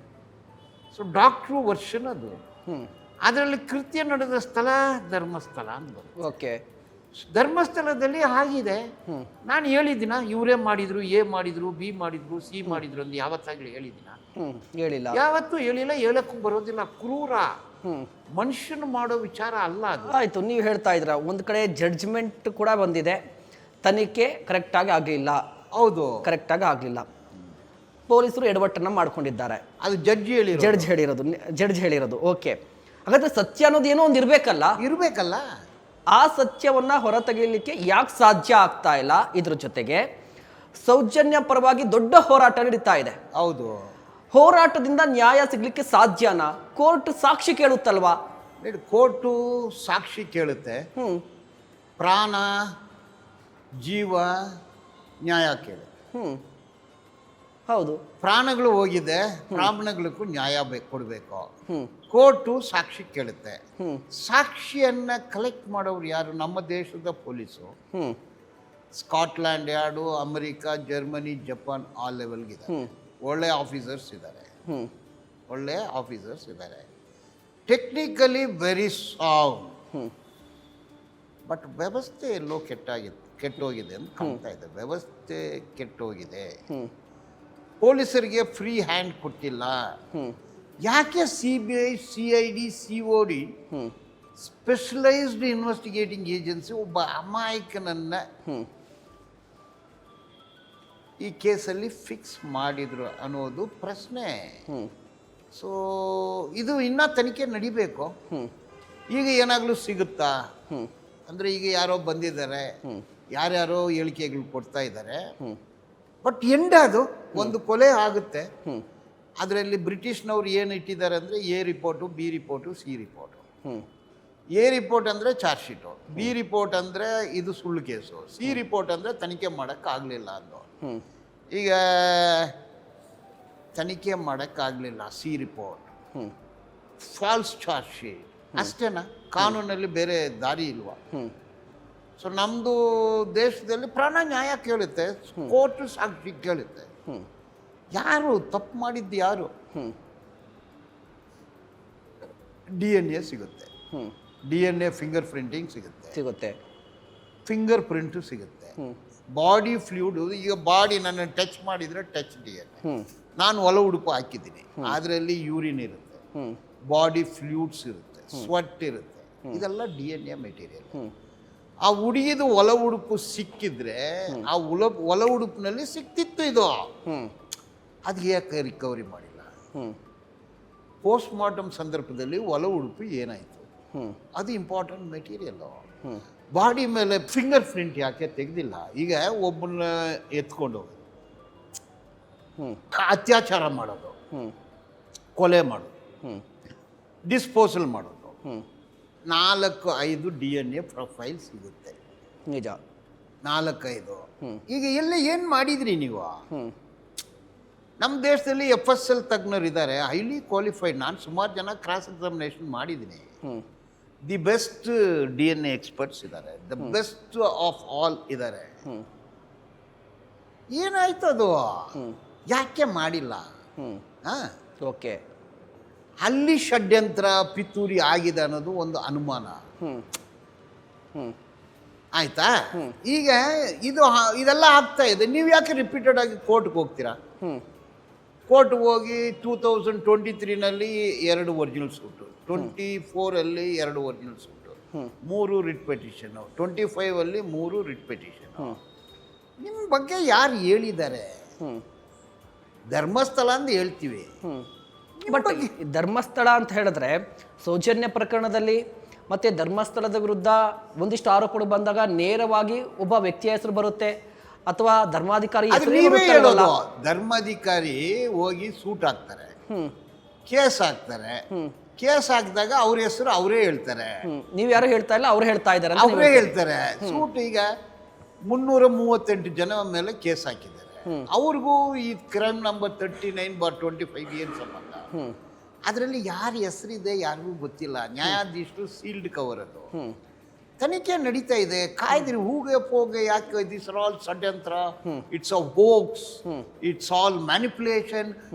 ಸೊ ಡಾಕ್ಟ್ರು ವರ್ಷನ್ ಅದು. ಅದರಲ್ಲಿ ಕೃತ್ಯ ನಡೆದ ಸ್ಥಳ ಧರ್ಮಸ್ಥಳ ಅಂತ ಬರುತ್ತೆ. ಓಕೆ. ಧರ್ಮಸ್ಥಳದಲ್ಲಿ ಆಗಿದೆ. ನಾನು ಹೇಳಿದ್ದೀನ ಇವರೇ ಮಾಡಿದ್ರು, A ಮಾಡಿದ್ರು, B ಮಾಡಿದ್ರು, C ಮಾಡಿದ್ರು ಅಂತ ಯಾವತ್ತಾಗಲಿ ಹೇಳಿದ್ದೀನ? ಹೇಳಿಲ್ಲ, ಯಾವತ್ತೂ ಹೇಳಿಲ್ಲ, ಹೇಳಕ್ಕೂ ಬರೋದಿಲ್ಲ. ಕ್ರೂರ ಮನುಷ್ಯನು ಮಾಡೋ ವಿಚಾರ ಅಲ್ಲ ಅದು. ಆಯಿತು, ನೀವು ಹೇಳ್ತಾ ಇದ್ರ ಒಂದು ಕಡೆ ಜಡ್ಜ್ಮೆಂಟ್ ಕೂಡ ಬಂದಿದೆ, ತನಿಖೆ ಕರೆಕ್ಟಾಗಿ ಆಗಲಿಲ್ಲ. ಹೌದು, ಕರೆಕ್ಟಾಗಿ ಆಗಲಿಲ್ಲ. ಪೊಲೀಸರು ಎಡವಟ್ಟನ್ನು ಮಾಡ್ಕೊಂಡಿದ್ದಾರೆ. ಅದು ಜಡ್ಜ್ ಹೇಳಿರೋದು. ಓಕೆ. ಹಾಗಾದ್ರೆ ಸತ್ಯ ಅನ್ನೋದು ಏನೋ ಒಂದು ಇರಬೇಕಲ್ಲ. ಆ ಸತ್ಯವನ್ನ ಹೊರತೆಗೆಯಲಿಕ್ಕೆ ಯಾಕೆ ಸಾಧ್ಯ ಆಗ್ತಾ ಇಲ್ಲ? ಇದ್ರ ಜೊತೆಗೆ ಸೌಜನ್ಯ ಪರವಾಗಿ ದೊಡ್ಡ ಹೋರಾಟ ನಡೀತಾ ಇದೆ. ಹೌದು. ಹೋರಾಟದಿಂದ ನ್ಯಾಯ ಸಿಗ್ಲಿಕ್ಕೆ ಸಾಧ್ಯನಾ? ಕೋರ್ಟ್ ಸಾಕ್ಷಿ ಕೇಳುತ್ತಲ್ವಾ? ಕೋರ್ಟು ಸಾಕ್ಷಿ ಕೇಳುತ್ತೆ, ಪ್ರಾಣ ಜೀವ ನ್ಯಾಯ ಕೇಳುತ್ತೆ. ಹೌದು. ಪ್ರಾಣಗಳು ಹೋಗಿದೆ, ಪ್ರಾಣಗಳಿಗೂ ನ್ಯಾಯ ಕೊಡಬೇಕು. ಕೋರ್ಟು ಸಾಕ್ಷಿ ಕೇಳುತ್ತೆ. ಸಾಕ್ಷಿಯನ್ನ ಕಲೆಕ್ಟ್ ಮಾಡೋರು ಯಾರು? ನಮ್ಮ ದೇಶದ police. Scotland yard, America, Germany, Japan ಆ ಲೆವೆಲ್ಗಿದೆ. ಒಳ್ಳೆ ಆಫೀಸರ್ಸ್ ಇದ್ದಾರೆ. Technically very song. ಬಟ್ ವ್ಯವಸ್ಥೆ ಎಲ್ಲೋ ಕೆಟ್ಟೋಗಿದೆ ಅಂತ ಕಾಣ್ತಾ ಇದೆ. ವ್ಯವಸ್ಥೆ ಕೆಟ್ಟೋಗಿದೆ. ಪೊಲೀಸರಿಗೆ ಫ್ರೀ ಹ್ಯಾಂಡ್ ಕೊಟ್ಟಿಲ್ಲ. ಯಾಕೆ CBI CID COD specialised investigating agency ಒಬ್ಬ ಅಮಾಯಕನನ್ನ ಈ ಕೇಸಲ್ಲಿ ಫಿಕ್ಸ್ ಮಾಡಿದ್ರು ಅನ್ನೋದು ಪ್ರಶ್ನೆ. ಸೊ ಇದು ಇನ್ನೂ ತನಿಖೆ ನಡಿಬೇಕು. ಈಗ ಏನಾಗಲೂ ಸಿಗುತ್ತಾ ಅಂದರೆ, ಈಗ ಯಾರೋ ಬಂದಿದ್ದಾರೆ, ಯಾರ್ಯಾರೋ ಹೇಳಿಕೆಗಳು ಕೊಡ್ತಾ ಇದ್ದಾರೆ. ಬಟ್ ಅದು ಒಂದು ಕೊಲೆ ಆಗುತ್ತೆ. ಅದರಲ್ಲಿ ಬ್ರಿಟಿಷ್ನವ್ರು ಏನು ಇಟ್ಟಿದ್ದಾರೆ ಅಂದರೆ A report, B report, C report. A report ಅಂದರೆ ಚಾರ್ಜ್ ಶೀಟು, B ರಿಪೋರ್ಟ್ ಅಂದರೆ ಇದು ಸುಳ್ಳು ಕೇಸು, C ರಿಪೋರ್ಟ್ ಅಂದರೆ ತನಿಖೆ ಮಾಡೋಕ್ಕಾಗಲಿಲ್ಲ ಅಂದು. ಈಗ ತನಿಖೆ ಮಾಡೋಕ್ಕಾಗಲಿಲ್ಲ, C report, false charge sheet, ಅಷ್ಟೇನಾ? ಕಾನೂನಲ್ಲಿ ಬೇರೆ ದಾರಿ ಇಲ್ವಾ? ಸೊ ನಮ್ಮದು ದೇಶದಲ್ಲಿ ಪ್ರಾಣ ನ್ಯಾಯ ಕೇಳುತ್ತೆ, ಕೋರ್ಟು ಸಾಕ್ಷಿ ಕೇಳುತ್ತೆ. ಯಾರು ತಪ್ಪು ಮಾಡಿದ್ದು? ಯಾರು? DNA ಸಿಗುತ್ತೆ, DNA ಫಿಂಗರ್ ಪ್ರಿಂಟಿಂಗ್ ಸಿಗುತ್ತೆ, ಫಿಂಗರ್ ಪ್ರಿಂಟು ಸಿಗುತ್ತೆ, ಬಾಡಿ ಫ್ಲೂಯಿಡ್. ಈಗ ಬಾಡಿ ನನ್ನ ಟಚ್ ಮಾಡಿದರೆ ಟಚ್ DNA. ನಾನು ಒಳ ಉಡುಪು ಹಾಕಿದ್ದೀನಿ, ಅದರಲ್ಲಿ ಯೂರಿನ್ ಇರುತ್ತೆ, ಬಾಡಿ ಫ್ಲೂಯಿಡ್ಸ್ ಇರುತ್ತೆ, ಸ್ವೆಟ್ ಇರುತ್ತೆ, ಇದೆಲ್ಲ DNA ಮೆಟೀರಿಯಲ್. ಆ ಹುಡುಗಿದು ಒಳ ಉಡುಪು ಸಿಕ್ಕಿದ್ರೆ ಆ ಒಳ ಉಡುಪಿನಲ್ಲಿ ಸಿಕ್ತಿತ್ತು ಇದು. ಅದು ಯಾಕೆ ರಿಕವರಿ ಮಾಡಿಲ್ಲ? ಪೋಸ್ಟ್ ಮಾರ್ಟಮ್ ಸಂದರ್ಭದಲ್ಲಿ ಒಳ ಉಡುಪು ಏನಾಯಿತು? ಅದು ಇಂಪಾರ್ಟೆಂಟ್ ಮೆಟೀರಿಯಲ್ಲು. ಬಾಡಿ ಮೇಲೆ ಫಿಂಗರ್ ಪ್ರಿಂಟ್ ಯಾಕೆ ತೆಗೆದಿಲ್ಲ? ಈಗ ಒಬ್ಬನ ಎತ್ಕೊಂಡು ಹೋಗೋದು, ಅತ್ಯಾಚಾರ ಮಾಡೋದು, ಕೊಲೆ ಮಾಡೋದು, ಡಿಸ್ಪೋಸಲ್ ಮಾಡೋದು, 4-5 DNA ಪ್ರೊಫೈಲ್ ಸಿಗುತ್ತೆ. ನಿಜ. 4-5. ಈಗ ಎಲ್ಲ ಏನು ಮಾಡಿದ್ರಿ ನೀವು? ನಮ್ಮ ದೇಶದಲ್ಲಿ FSL ತಜ್ಞರು ಇದ್ದಾರೆ, ಹೈಲಿ ಕ್ವಾಲಿಫೈಡ್. ನಾನು ಸುಮಾರು ಜನ ಕ್ರಾಸ್ ಎಕ್ಸಾಮಿನೇಷನ್ ಮಾಡಿದ್ದೀನಿ. ದಿ ಬೆಸ್ಟ್ DNA ಎಕ್ಸ್ಪರ್ಟ್ಸ್ ಇದ್ದಾರೆ, ದ ಬೆಸ್ಟ್ ಆಫ್ ಆಲ್ ಇದ್ದಾರೆ. ಏನಾಯ್ತು ಅದು? ಯಾಕೆ ಮಾಡಿಲ್ಲ? ಓಕೆ, ಅಲ್ಲಿ ಷಡ್ಯಂತ್ರ ಪಿತೂರಿ ಆಗಿದೆ ಅನ್ನೋದು ಒಂದು ಅನುಮಾನ. ಆಯ್ತಾ? ಈಗ ಇದೆಲ್ಲ ಆಗ್ತಾ ಇದೆ, ನೀವು ಯಾಕೆ ರಿಪೀಟೆಡ್ ಆಗಿ ಕೋರ್ಟ್ಗೆ ಹೋಗ್ತೀರಾ? ಕೋರ್ಟ್ಗೆ ಹೋಗಿ 2023ನಲ್ಲಿ 2 ಒರಿಜಿನಲ್ ಸೂಟು, 24ಅಲ್ಲಿ 2 ಒರಿಜಿನಲ್ ಸೂಟು, 3 ರಿಟ್ ಪೆಟಿಷನು, 25ಅಲ್ಲಿ 3 ರಿಟ್ ಪೆಟಿಷನು. ನಿಮ್ಮ ಬಗ್ಗೆ ಯಾರು ಹೇಳಿದ್ದಾರೆ? ಧರ್ಮಸ್ಥಳ ಅಂತ ಹೇಳ್ತೀವಿ, ಬಟ್ ಧರ್ಮಸ್ಥಳ ಅಂತ ಹೇಳಿದ್ರೆ ಸೌಜನ್ಯ ಪ್ರಕರಣದಲ್ಲಿ ಮತ್ತೆ ಧರ್ಮಸ್ಥಳದ ವಿರುದ್ಧ ಒಂದಿಷ್ಟು ಆರೋಪಗಳು ಬಂದಾಗ ನೇರವಾಗಿ ಒಬ್ಬ ವ್ಯಕ್ತಿಯ ಹೆಸರು ಬರುತ್ತೆ ಅಥವಾ ಧರ್ಮಾಧಿಕಾರಿ ಧರ್ಮಾಧಿಕಾರಿ ಹೋಗಿ ಸೂಟ್ ಹಾಕ್ತಾರೆ, ಕೇಸ್ ಹಾಕ್ತಾರೆ. ಕೇಸ್ ಹಾಕಿದಾಗ ಅವ್ರ ಹೆಸರು ಅವರೇ ಹೇಳ್ತಾರೆ. ನೀವು ಯಾರು ಹೇಳ್ತಾ ಇಲ್ಲ, ಅವ್ರು ಹೇಳ್ತಾ ಇದ್ದಾರೆ, ಅವರೇ ಹೇಳ್ತಾರೆ. ಸೂಟ್ ಈಗ 338 ಜನ ಮೇಲೆ ಕೇಸ್ ಹಾಕಿದ್ದಾರೆ. ಅವ್ರಿಗೂ ಈ ಕ್ರೈಮ್ ನಂಬರ್ 39/25 ಏನು ಸಂಬಂಧ? ಅದರಲ್ಲಿ ಯಾರ ಹೆಸರಿದೆ ಯಾರಿಗೂ ಗೊತ್ತಿಲ್ಲ. ನ್ಯಾಯಾಧೀಶರು ಸೀಲ್ಡ್ ಕವರ್ ಅದು. ತನಿಖೆ ನಡೀತಾ ಇದೆ. ಕಾಯ್ದ್ರಿ ಹೂಗೆ ಪೋಗೆ ಯಾಕೆ? ದಿಸ್ ಆರ್ ಆಲ್ ಷಡ್ಯಂತ್ರ, it's a hoax, it's all manipulation.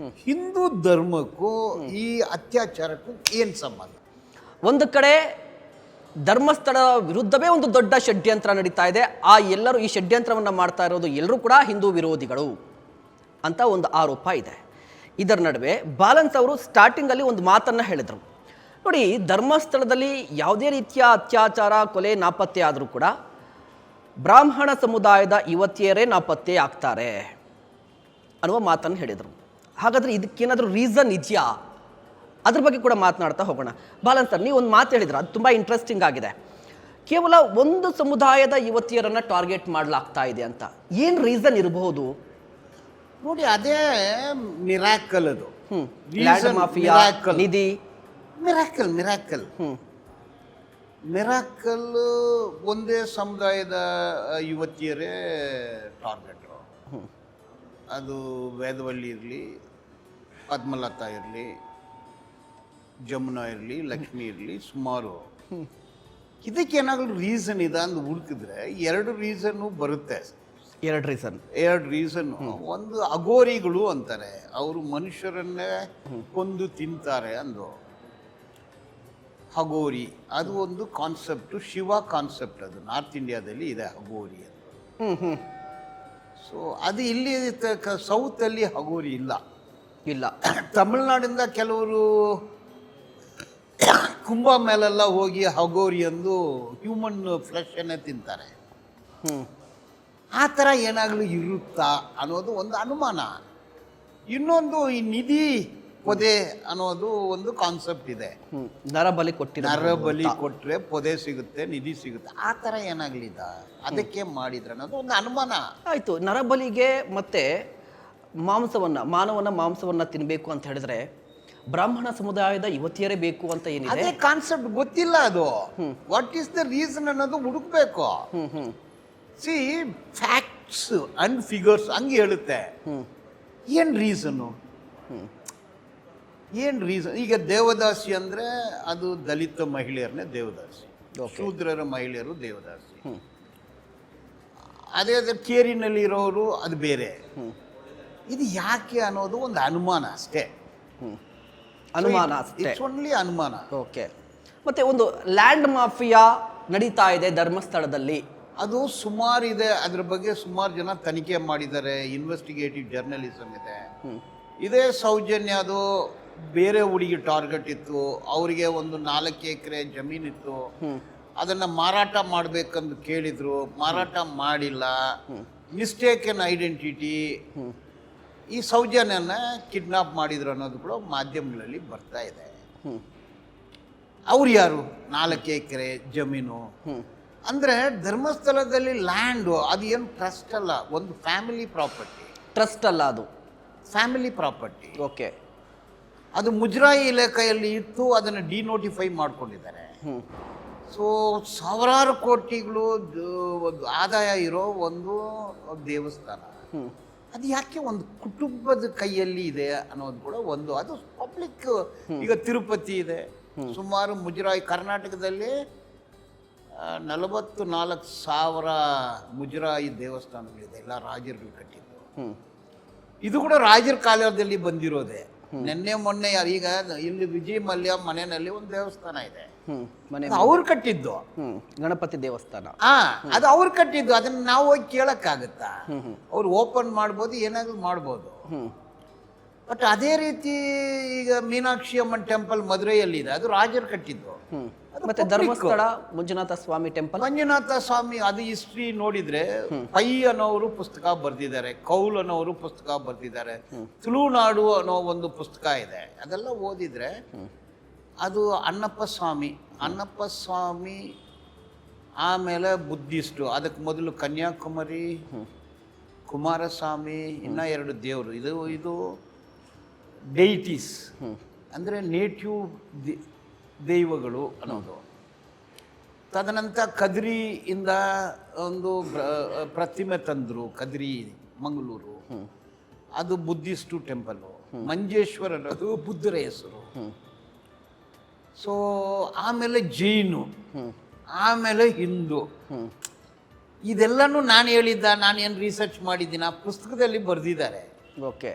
Hindu ಧರ್ಮಕ್ಕೂ ಈ ಅತ್ಯಾಚಾರಕ್ಕೂ ಏನು ಸಂಬಂಧ? ಒಂದು ಕಡೆ ಧರ್ಮಸ್ಥಳ ವಿರುದ್ಧವೇ ಒಂದು ದೊಡ್ಡ ಷಡ್ಯಂತ್ರ ನಡೀತಾ ಇದೆ. ಎಲ್ಲರೂ ಈ ಷಡ್ಯಂತ್ರವನ್ನು ಮಾಡ್ತಾ ಇರೋದು ಎಲ್ಲರೂ ಕೂಡ ಹಿಂದೂ ವಿರೋಧಿಗಳು ಅಂತ ಒಂದು ಆರೋಪ ಇದೆ. ಇದರ ನಡುವೆ ಬಾಲನ್ಸ್ ಅವರು ಸ್ಟಾರ್ಟಿಂಗಲ್ಲಿ ಒಂದು ಮಾತನ್ನು ಹೇಳಿದರು ನೋಡಿ, ಧರ್ಮಸ್ಥಳದಲ್ಲಿ ಯಾವುದೇ ರೀತಿಯ ಅತ್ಯಾಚಾರ, ಕೊಲೆ, ನಾಪತ್ತೆ ಆದರೂ ಕೂಡ ಬ್ರಾಹ್ಮಣ ಸಮುದಾಯದ ಯುವತಿಯರೇ ನಾಪತ್ತೆ ಆಗ್ತಾರೆ ಅನ್ನುವ ಮಾತನ್ನು ಹೇಳಿದರು. ಹಾಗಾದರೆ ಇದಕ್ಕೇನಾದರೂ ರೀಸನ್ ಇದೆಯಾ? ಅದ್ರ ಬಗ್ಗೆ ಕೂಡ ಮಾತನಾಡ್ತಾ ಹೋಗೋಣ. ಬಾಲನ್ ಸರ್, ನೀವು ಒಂದು ಮಾತು ಹೇಳಿದ್ರು, ಅದು ತುಂಬ ಇಂಟ್ರೆಸ್ಟಿಂಗ್ ಆಗಿದೆ. ಕೇವಲ ಒಂದು ಸಮುದಾಯದ ಯುವತಿಯರನ್ನು ಟಾರ್ಗೆಟ್ ಮಾಡಲಾಗ್ತಾ ಇದೆ ಅಂತ. ಏನು ರೀಸನ್ ಇರಬಹುದು? ನೋಡಿ, ಅದೇ ಮಿರಾಕಲ್. ಅದು ಮಾಫಿಯಾ, ನಿಧಿ, ಮಿರಾಕಲ್ ಒಂದೇ ಸಮುದಾಯದ ಯುವತಿಯರೇ ಟಾರ್ಗೆಟು. ಅದು ವೇದವಳ್ಳಿ ಇರಲಿ, ಪದ್ಮಲತಾ ಇರಲಿ, ಜಮುನಾ ಇರಲಿ, ಲಕ್ಷ್ಮಿ ಇರಲಿ, ಸುಮಾರು. ಇದಕ್ಕೇನಾಗಲೂ ರೀಸನ್ ಇದೆ ಅಂತ ಹುಡುಕಿದ್ರೆ 2 ರೀಸನ್ನು ಬರುತ್ತೆ. 2 ರೀಸನ್ನು. ಒಂದು ಅಘೋರಿಗಳು ಅಂತಾರೆ, ಅವರು ಮನುಷ್ಯರನ್ನೇ ಕೊಂದು ತಿಂತಾರೆ ಅಂದು. ಹಗೋರಿ ಅದು ಒಂದು ಕಾನ್ಸೆಪ್ಟು, ಶಿವ ಕಾನ್ಸೆಪ್ಟ್. ಅದು ನಾರ್ತ್ ಇಂಡಿಯಾದಲ್ಲಿ ಇದೆ ಹಗೋರಿ ಅಂತ. ಸೊ ಅದು ಇಲ್ಲಿ ಸೌತಲ್ಲಿ ಹಗೋರಿ ಇಲ್ಲ. ತಮಿಳ್ನಾಡಿಂದ ಕೆಲವರು ಕುಂಭ ಮೇಲೆಲ್ಲ ಹೋಗಿ ಹಗೋರಿ ಎಂದು ಹ್ಯೂಮನ್ ಫ್ಲೆಶನ್ನೇ ತಿಂತಾರೆ. ಆ ಥರ ಏನಾಗಲೂ ಇರುತ್ತಾ ಅನ್ನೋದು ಒಂದು ಅನುಮಾನ. ಇನ್ನೊಂದು, ಈ ನಿಧಿ ಪೊದೆ ಅನ್ನೋದು ಒಂದು ಕಾನ್ಸೆಪ್ಟ್ ಇದೆ. ನರಬಲಿ ಕೊಟ್ಟರೆ ಪೊದೆ ಸಿಗುತ್ತೆ, ನಿಧಿ ಸಿಗುತ್ತೆ. ಆ ಥರ ಏನಾಗಲಿಲ್ಲ, ಅದಕ್ಕೆ ಮಾಡಿದ್ರೆ ಅನ್ನೋದು ಒಂದು ಅನುಮಾನ. ಆಯಿತು. ನರಬಲಿಗೆ ಮತ್ತೆ ಮಾನವನ ಮಾಂಸವನ್ನು ತಿನ್ನಬೇಕು ಅಂತ ಹೇಳಿದ್ರೆ ಬ್ರಾಹ್ಮಣ ಸಮುದಾಯದ ಯುವತಿಯರೇ ಬೇಕು ಅಂತ ಏನಿದೆ, ಅದೇ ಕಾನ್ಸೆಪ್ಟ್ ಗೊತ್ತಿಲ್ಲ. ಅದು ವಾಟ್ ಈಸ್ ದ ರೀಸನ್ ಅನ್ನೋದು ಹುಡುಕ್ಬೇಕು. ಸಿ, ಫ್ಯಾಕ್ಟ್ಸ್ ಅಂಡ್ ಫಿಗರ್ಸ್ ಹಂಗೆ ಹೇಳುತ್ತೆ. ಏನು ರೀಸನ್ನು? ಈಗ ದೇವದಾಸಿ ಅಂದರೆ ಅದು ದಲಿತ ಮಹಿಳೆಯರನ್ನೇ ದೇವದಾಸಿ, ಶೂದ್ರರ ಮಹಿಳೆಯರು ದೇವದಾಸಿ. ಅದೇ ಕೇರಿನಲ್ಲಿರೋರು ಅದು ಬೇರೆ. ಇದು ಯಾಕೆ ಅನ್ನೋದು ಒಂದು ಅನುಮಾನ ಅಷ್ಟೇ. ಇಟ್ಸ್ ಓನ್ಲಿ ಅನುಮಾನ. ಓಕೆ. ಮತ್ತೆ ಒಂದು ಲ್ಯಾಂಡ್ ಮಾಫಿಯಾ ನಡೀತಾ ಇದೆ ಧರ್ಮಸ್ಥಳದಲ್ಲಿ, ಅದು ಸುಮಾರು ಇದೆ. ಅದ್ರ ಬಗ್ಗೆ ಸುಮಾರು ಜನ ತನಿಖೆ ಮಾಡಿದ್ದಾರೆ. ಇನ್ವೆಸ್ಟಿಗೇಟಿವ್ ಜರ್ನಲಿಸಮ್ ಇದೆ. ಇದೇ ಸೌಜನ್ಯ, ಅದು ಬೇರೆ ಹುಡುಗಿ ಟಾರ್ಗೆಟ್ ಇತ್ತು. ಅವರಿಗೆ ಒಂದು 4 ಎಕರೆ ಜಮೀನಿತ್ತು, ಅದನ್ನು ಮಾರಾಟ ಮಾಡಬೇಕಂದು ಕೇಳಿದ್ರು, ಮಾರಾಟ ಮಾಡಿಲ್ಲ. Mistaken identity. ಈ ಸೌಜನ್ಯನ ಕಿಡ್ನಾಪ್ ಮಾಡಿದ್ರು ಅನ್ನೋದು ಕೂಡ ಮಾಧ್ಯಮಗಳಲ್ಲಿ ಬರ್ತಾ ಇದೆ. ಅವ್ರು ಯಾರು? 4 ಎಕರೆ ಜಮೀನು ಅಂದರೆ ಧರ್ಮಸ್ಥಳದಲ್ಲಿ ಲ್ಯಾಂಡು ಅದು ಏನು ಟ್ರಸ್ಟ್ ಅಲ್ಲ, ಒಂದು ಫ್ಯಾಮಿಲಿ ಪ್ರಾಪರ್ಟಿ. ಟ್ರಸ್ಟ್ ಅಲ್ಲ ಅದು, ಫ್ಯಾಮಿಲಿ ಪ್ರಾಪರ್ಟಿ. ಓಕೆ. ಅದು ಮುಜರಾಯಿ ಇಲಾಖೆಯಲ್ಲಿ ಇತ್ತು, ಅದನ್ನು ಡಿನೋಟಿಫೈ ಮಾಡ್ಕೊಂಡಿದ್ದಾರೆ. ಸೊ ಸಾವಿರಾರು ಕೋಟಿಗಳು ಒಂದು ಆದಾಯ ಇರೋ ಒಂದು ದೇವಸ್ಥಾನ, ಅದು ಯಾಕೆ ಒಂದು ಕುಟುಂಬದ ಕೈಯಲ್ಲಿ ಇದೆ ಅನ್ನೋದು ಕೂಡ ಒಂದು. ಅದು ಪಬ್ಲಿಕ್. ಈಗ ತಿರುಪತಿ ಇದೆ, ಸುಮಾರು ಮುಜರಾಯಿ ಕರ್ನಾಟಕದಲ್ಲಿ 44,000 ಮುಜರಾಯಿ ದೇವಸ್ಥಾನಗಳಿದೆ, ಎಲ್ಲ ರಾಜರುಗಳು ಕಟ್ಟಿದ್ದು. ಇದು ಕೂಡ ರಾಜರ ಕಾಲದಲ್ಲಿ ಬಂದಿರೋದೆ. ನಿನ್ನೆ ಮೊನ್ನೆ ಈಗ ಇಲ್ಲಿ ವಿಜಯ ಮಲ್ಯ ಮನೆಯಲ್ಲಿ ಒಂದು ದೇವಸ್ಥಾನ ಇದೆ, ಅವ್ರು ಕಟ್ಟಿದ್ದು. ಗಣಪತಿ ದೇವಸ್ಥಾನ ಅದು ಅವ್ರು ಕಟ್ಟಿದ್ದು. ಅದನ್ನ ನಾವು ಹೋಗಿ ಕೇಳಕ್ಕಾಗತ್ತಾ? ಅವ್ರು ಓಪನ್ ಮಾಡ್ಬೋದು, ಏನಾದ್ರು ಮಾಡ್ಬೋದು. ಬಟ್ ಅದೇ ರೀತಿ ಈಗ ಮೀನಾಕ್ಷಿ ಅಮ್ಮನ್ ಟೆಂಪಲ್ ಮದುರೆಯಲ್ಲಿ ಇದೆ, ಅದು ರಾಜರು ಕಟ್ಟಿದ್ದು. ಮತ್ತೆ ಧರ್ಮಸ್ಥಳ ಮಂಜುನಾಥ ಸ್ವಾಮಿ ಟೆಂಪಲ್, ಮಂಜುನಾಥ ಸ್ವಾಮಿ ಅದು ಹಿಸ್ಟ್ರಿ ನೋಡಿದ್ರೆ ಪೈ ಅನ್ನೋರು ಪುಸ್ತಕ ಬರೆದಿದ್ದಾರೆ, ಕೌಲ್ ಅನ್ನೋರು ಪುಸ್ತಕ ಬರೆದಿದ್ದಾರೆ, ತುಳುನಾಡು ಅನ್ನೋ ಒಂದು ಪುಸ್ತಕ ಇದೆ. ಅದೆಲ್ಲ ಓದಿದ್ರೆ ಅದು ಅಣ್ಣಪ್ಪ ಸ್ವಾಮಿ, ಆಮೇಲೆ ಬುದ್ಧಿಸ್ಟು, ಅದಕ್ಕೆ ಮೊದಲು ಕನ್ಯಾಕುಮಾರಿ, ಕುಮಾರಸ್ವಾಮಿ, ಇನ್ನ 2 ದೇವರು. ಇದು ಡೈಟೀಸ್ ಅಂದರೆ ನೇಟಿವ್ ದೈವಗಳು ಅನ್ನೋದು. ತದನಂತರ ಕದ್ರಿಯಿಂದ ಒಂದು ಪ್ರತಿಮೆ ತಂದರು, ಕದ್ರಿ ಮಂಗಳೂರು, ಅದು ಬುದ್ಧಿಸ್ಟು ಟೆಂಪಲ್ಲು. ಮಂಜೇಶ್ವರ ಅನ್ನೋದು ಬುದ್ಧರ ಹೆಸರು. ಸೊ ಆಮೇಲೆ ಜೈನು, ಆಮೇಲೆ ಹಿಂದೂ. ಇದೆಲ್ಲನೂ ನಾನು ಹೇಳಿದ್ದ, ನಾನೇನು ರಿಸರ್ಚ್ ಮಾಡಿದ್ದೀನಿ, ಆ ಪುಸ್ತಕದಲ್ಲಿ ಬರೆದಿದ್ದಾರೆ. ಓಕೆ.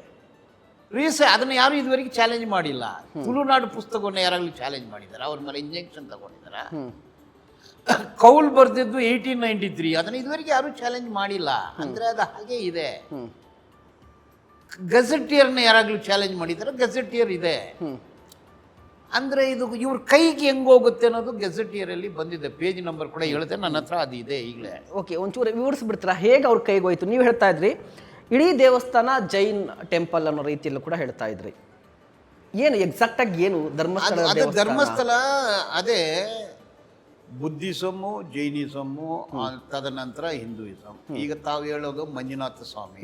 ಅದನ್ನು ಯಾರು ಇದುವರೆಗೆ ಚಾಲೆಂಜ್ ಮಾಡಿಲ್ಲ. ತುಳುನಾಡು ಪುಸ್ತಕವನ್ನು ಯಾರಾಗಲೂ ಚಾಲೆಂಜ್ ಮಾಡಿದ್ದಾರೆ, ಅವ್ರ ಮೇಲೆ ಇಂಜೆಕ್ಷನ್ ತಗೊಂಡಿದ್ದಾರೆ. ಕೌಲ್ ಬರೆದಿದ್ದು 1893, ಅದನ್ನು ಇದುವರೆಗೆ ಯಾರು ಚಾಲೆಂಜ್ ಮಾಡಿಲ್ಲ. ಅಂದರೆ ಅದು ಹಾಗೆ ಇದೆ. ಗೆಜೆಟಿಯರ್ನ ಯಾರಾಗಲೂ ಚಾಲೆಂಜ್ ಮಾಡಿದ್ದಾರೆ, ಗೆಜೆಟಿಯರ್ ಇದೆ. ಅಂದರೆ ಇದು ಇವ್ರ ಕೈಗೆ ಹೆಂಗೆ ಹೋಗುತ್ತೆ ಅನ್ನೋದು ಗೆಜೆಟಿಯರಲ್ಲಿ ಬಂದಿದೆ. ಪೇಜ್ ನಂಬರ್ ಕೂಡ ಹೇಳುತ್ತೆ, ನನ್ನ ಹತ್ರ ಅದು ಇದೆ ಈಗಲೇ. ಓಕೆ, ಒಂಚೂರು ವಿವರಿಸ್ಬಿಡ್ತೀರಾ ಹೇಗೆ ಅವ್ರ ಕೈಗೆ ಹೋಯ್ತು? ನೀವು ಹೇಳ್ತಾ ಇದ್ರಿ ಇಡೀ ದೇವಸ್ಥಾನ ಜೈನ್ ಟೆಂಪಲ್ ಅನ್ನೋ ರೀತಿಯಲ್ಲೂ ಕೂಡ ಹೇಳ್ತಾ ಇದ್ರಿ. ಏನು ಎಕ್ಸಾಕ್ಟ್ ಆಗಿ ಏನು ಧರ್ಮಸ್ಥಳ? ಅದೇ ಬುದ್ಧಿಸಮ್ಮು, ಜೈನಿಸಮ್ಮು, ತದನಂತರ ಹಿಂದೂಯಿಸಮ್. ಈಗ ತಾವು ಹೇಳೋದು ಮಂಜುನಾಥ ಸ್ವಾಮಿ.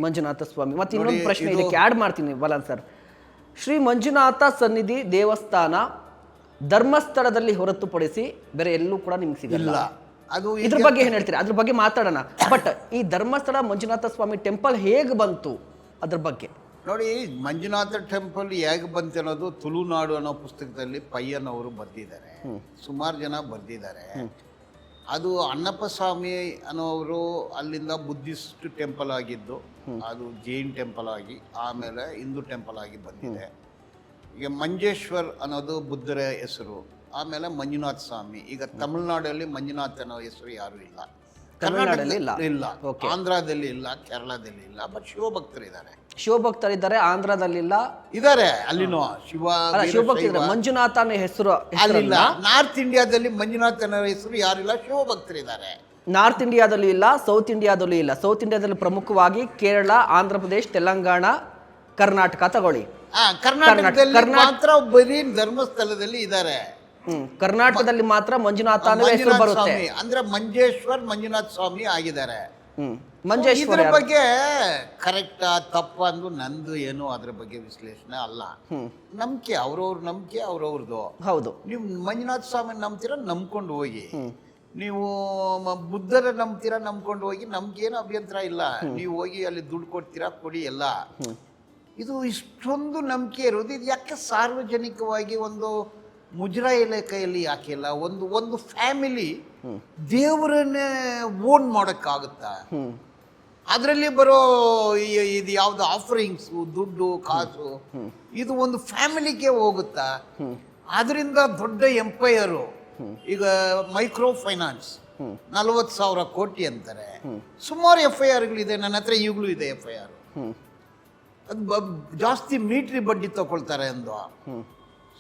ಮತ್ತೆ ಇನ್ನೊಂದು ಪ್ರಶ್ನೆ ಇದಕ್ಕೆ ಆ್ಯಡ್ ಮಾಡ್ತೀನಿ ಬಲನ್ ಸರ್. ಶ್ರೀ ಮಂಜುನಾಥ ಸನ್ನಿಧಿ ದೇವಸ್ಥಾನ ಧರ್ಮಸ್ಥಳದಲ್ಲಿ ಹೊರತುಪಡಿಸಿ ಬೇರೆ ಎಲ್ಲೂ ಕೂಡ ನಿಮ್ಗೆ ಸಿಗಲ್ಲ. ಅದು ಇದ್ರ ಬಗ್ಗೆ ಏನು ಹೇಳ್ತೀರಿ? ಅದ್ರ ಬಗ್ಗೆ ಮಾತಾಡೋಣ. ಬಟ್ ಈ ಧರ್ಮಸ್ಥಳ ಮಂಜುನಾಥ ಸ್ವಾಮಿ ಟೆಂಪಲ್ ಹೇಗೆ ಬಂತು ಅದ್ರ ಬಗ್ಗೆ ನೋಡಿ. ಮಂಜುನಾಥ ಟೆಂಪಲ್ ಹೇಗೆ ಬಂತು ಅನ್ನೋದು ತುಳುನಾಡು ಅನ್ನೋ ಪುಸ್ತಕದಲ್ಲಿ ಪಯ್ಯನವರು ಬರೆದಿದ್ದಾರೆ, ಸುಮಾರು ಜನ ಬರೆದಿದ್ದಾರೆ. ಅದು ಅಣ್ಣಪ್ಪ ಸ್ವಾಮಿ ಅನ್ನೋರು ಅಲ್ಲಿಂದ ಬುದ್ಧಿಸ್ಟ್ ಟೆಂಪಲ್ ಆಗಿದ್ದು, ಅದು ಜೈನ್ ಟೆಂಪಲ್ ಆಗಿ ಆಮೇಲೆ ಹಿಂದೂ ಟೆಂಪಲ್ ಆಗಿ ಬಂದಿದೆ. ಈಗ ಮಂಜೇಶ್ವರ್ ಅನ್ನೋದು ಬುದ್ಧರ ಹೆಸರು, ಆಮೇಲೆ ಮಂಜುನಾಥ ಸ್ವಾಮಿ. ಈಗ ತಮಿಳುನಾಡಲ್ಲಿ ಮಂಜುನಾಥ್ ಅನ್ನೋ ಹೆಸರು ಯಾರು ಇಲ್ಲ, ಕರ್ನಾಟಕದಲ್ಲಿ ಇಲ್ಲ, ಆಂಧ್ರದಲ್ಲಿ ಇಲ್ಲ, ಕೇರಳದಲ್ಲಿ ಇಲ್ಲ. ಬಟ್ ಶಿವಭಕ್ತರಿದ್ದಾರೆ, ಆಂಧ್ರದಲ್ಲಿಲ್ಲ, ಇದ್ದಾರೆ. ಅಲ್ಲಿನೂ ಶಿವಭಕ್ತರಿದ್ದಾರೆ. ಮಂಜುನಾಥ ಅನ್ನೋ ಹೆಸರು ಅಲ್ಲಿಲ್ಲ. ನಾರ್ತ್ ಇಂಡಿಯಾದಲ್ಲಿ ಮಂಜುನಾಥ್ ಅನ್ನೋ ಹೆಸರು ಯಾರಿಲ್ಲ, ಶಿವಭಕ್ತರಿದ್ದಾರೆ. ನಾರ್ತ್ ಇಂಡಿಯಾದಲ್ಲೂ ಇಲ್ಲ, ಸೌತ್ ಇಂಡಿಯಾದಲ್ಲೂ ಇಲ್ಲ. ಸೌತ್ ಇಂಡಿಯಾದಲ್ಲಿ ಪ್ರಮುಖವಾಗಿ ಕೇರಳ, ಆಂಧ್ರ ಪ್ರದೇಶ್, ತೆಲಂಗಾಣ, ಕರ್ನಾಟಕ ತಗೊಳ್ಳಿ. ಕರ್ನಾಟಕದಲ್ಲಿ ಮಾತ್ರ ಬರೀ ಧರ್ಮಸ್ಥಳದಲ್ಲಿ ಇದ್ದಾರೆ. ಕರ್ನಾಟಕದಲ್ಲಿ ಮಾತ್ರ ಮಂಜುನಾಥ ಹೆಸರು ಬರುತ್ತೆ. ಅಂದ್ರೆ ಮಂಜೇಶ್ವರ್ ಮಂಜುನಾಥ ಸ್ವಾಮಿ ಆಗಿದ್ದಾರೆ. ಮಂಜೇಶ್ವರ ಇದ್ರ ಬಗ್ಗೆ ಕರೆಕ್ಟಾ ತಪ್ಪ ಅಂದು ನಂದು ಏನು ಅದ್ರ ಬಗ್ಗೆ ವಿಶ್ಲೇಷಣೆ ಅಲ್ಲ. ನಂಬಿಕೆ ಅವ್ರವ್ರ ನಂಬಿಕೆ ಅವ್ರವ್ರದ್ದು. ಹೌದು. ನೀವು ಮಂಜುನಾಥ ಸ್ವಾಮಿ ನಂಬ್ತೀರಾ, ನಂಬ್ಕೊಂಡು ಹೋಗಿ. ನೀವು ಬುದ್ಧರ ನಂಬ್ತೀರಾ, ನಂಬ್ಕೊಂಡು ಹೋಗಿ. ನಮ್ಗೇನು ಅಭ್ಯಂತರ ಇಲ್ಲ. ನೀವು ಹೋಗಿ ಅಲ್ಲಿ ದುಡ್ಡು ಕೊಡ್ತೀರಾ, ಕೊಡಿ ಎಲ್ಲ. ಇದು ಇಷ್ಟೊಂದು ನಂಬಿಕೆ ಇರೋದು ಇದು ಯಾಕೆ ಸಾರ್ವಜನಿಕವಾಗಿ ಒಂದು ಮುಜರಾಯಿ ಇಲಾಖೆಯಲ್ಲಿ ಯಾಕೆ ಇಲ್ಲ? ಒಂದು ಫ್ಯಾಮಿಲಿ ದೇವರನ್ನೇ ಓನ್ ಮಾಡೋಕ್ಕಾಗುತ್ತಾ? ಅದರಲ್ಲಿ ಬರೋ ಇದು ಯಾವುದು ಆಫರಿಂಗ್ಸು, ದುಡ್ಡು, ಕಾಸು, ಇದು ಒಂದು ಫ್ಯಾಮಿಲಿಗೆ ಹೋಗುತ್ತಾ? ಅದರಿಂದ ದೊಡ್ಡ ಎಂಪೈರು. ಈಗ ಮೈಕ್ರೋ ಫೈನಾನ್ಸ್ 40,000 ಕೋಟಿ ಅಂತಾರೆ. ಸುಮಾರು FIRಗಳಿದೆ, ನನ್ನ ಹತ್ರ ಈಗಲೂ ಇದೆ FIR. ಅದು ಜಾಸ್ತಿ ಮೀಟ್ರಿ ಬಡ್ಡಿ ತಗೊಳ್ತಾರೆ ಅಂದು.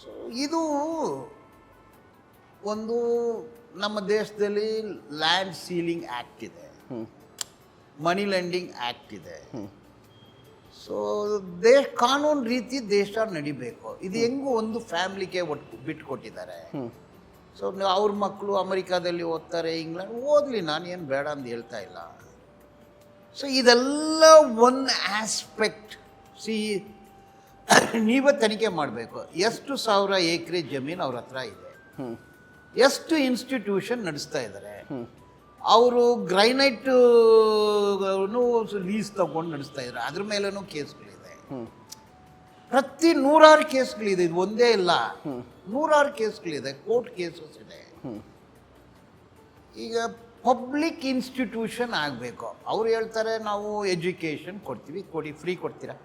ಸೊ ಇದು ಒಂದು ನಮ್ಮ ದೇಶದಲ್ಲಿ ಲ್ಯಾಂಡ್ ಸೀಲಿಂಗ್ ಆ್ಯಕ್ಟ್ ಇದೆ, ಮನಿ ಲೆಂಡಿಂಗ್ ಆ್ಯಕ್ಟ್ ಇದೆ. ಸೊ ಕಾನೂನು ರೀತಿ ದೇಶ ನಡಿಬೇಕು. ಇದು ಹೆಂಗೂ ಒಂದು ಫ್ಯಾಮಿಲಿಗೆ ಬಿಟ್ಕೊಟ್ಟಿದ್ದಾರೆ. ಸೊ ಅವ್ರ ಮಕ್ಕಳು ಅಮೆರಿಕಾದಲ್ಲಿ ಓದ್ತಾರೆ, ಇಂಗ್ಲೆಂಡ್ ಓದಲಿ, ನಾನೇನು ಬೇಡ ಅಂತ ಹೇಳ್ತಾ ಇಲ್ಲ. ಸೊ ಇದೆಲ್ಲ ಒನ್ ಆಸ್ಪೆಕ್ಟ್. ನೀವೇ ತನಿಖೆ ಮಾಡಬೇಕು. ಎಷ್ಟು ಸಾವಿರ ಎಕರೆ ಜಮೀನು ಅವ್ರ ಹತ್ರ ಇದೆ, ಎಷ್ಟು ಇನ್ಸ್ಟಿಟ್ಯೂಷನ್ ನಡೆಸ್ತಾ ಇದ್ದಾರೆ, ಅವರು ಗ್ರೈನೈಟ್ ಲೀಸ್ ತಗೊಂಡು ನಡೆಸ್ತಾ ಇದ್ದಾರೆ, ಅದ್ರ ಮೇಲೂ ಕೇಸ್ಗಳಿದೆ. ಪ್ರತಿ 100 ಕೇಸ್ಗಳಿದೆ, ಇದು ಒಂದೇ ಇಲ್ಲ, 100 ಕೇಸ್ಗಳಿದೆ, ಕೋರ್ಟ್ ಕೇಸಸ್ ಇದೆ. ಈಗ ಪಬ್ಲಿಕ್ ಇನ್ಸ್ಟಿಟ್ಯೂಷನ್ ಆಗಬೇಕು. ಅವ್ರು ಹೇಳ್ತಾರೆ ನಾವು ಎಜುಕೇಷನ್ ಕೊಡ್ತೀವಿ, ಫ್ರೀ ಕೊಡ್ತೀರಾ?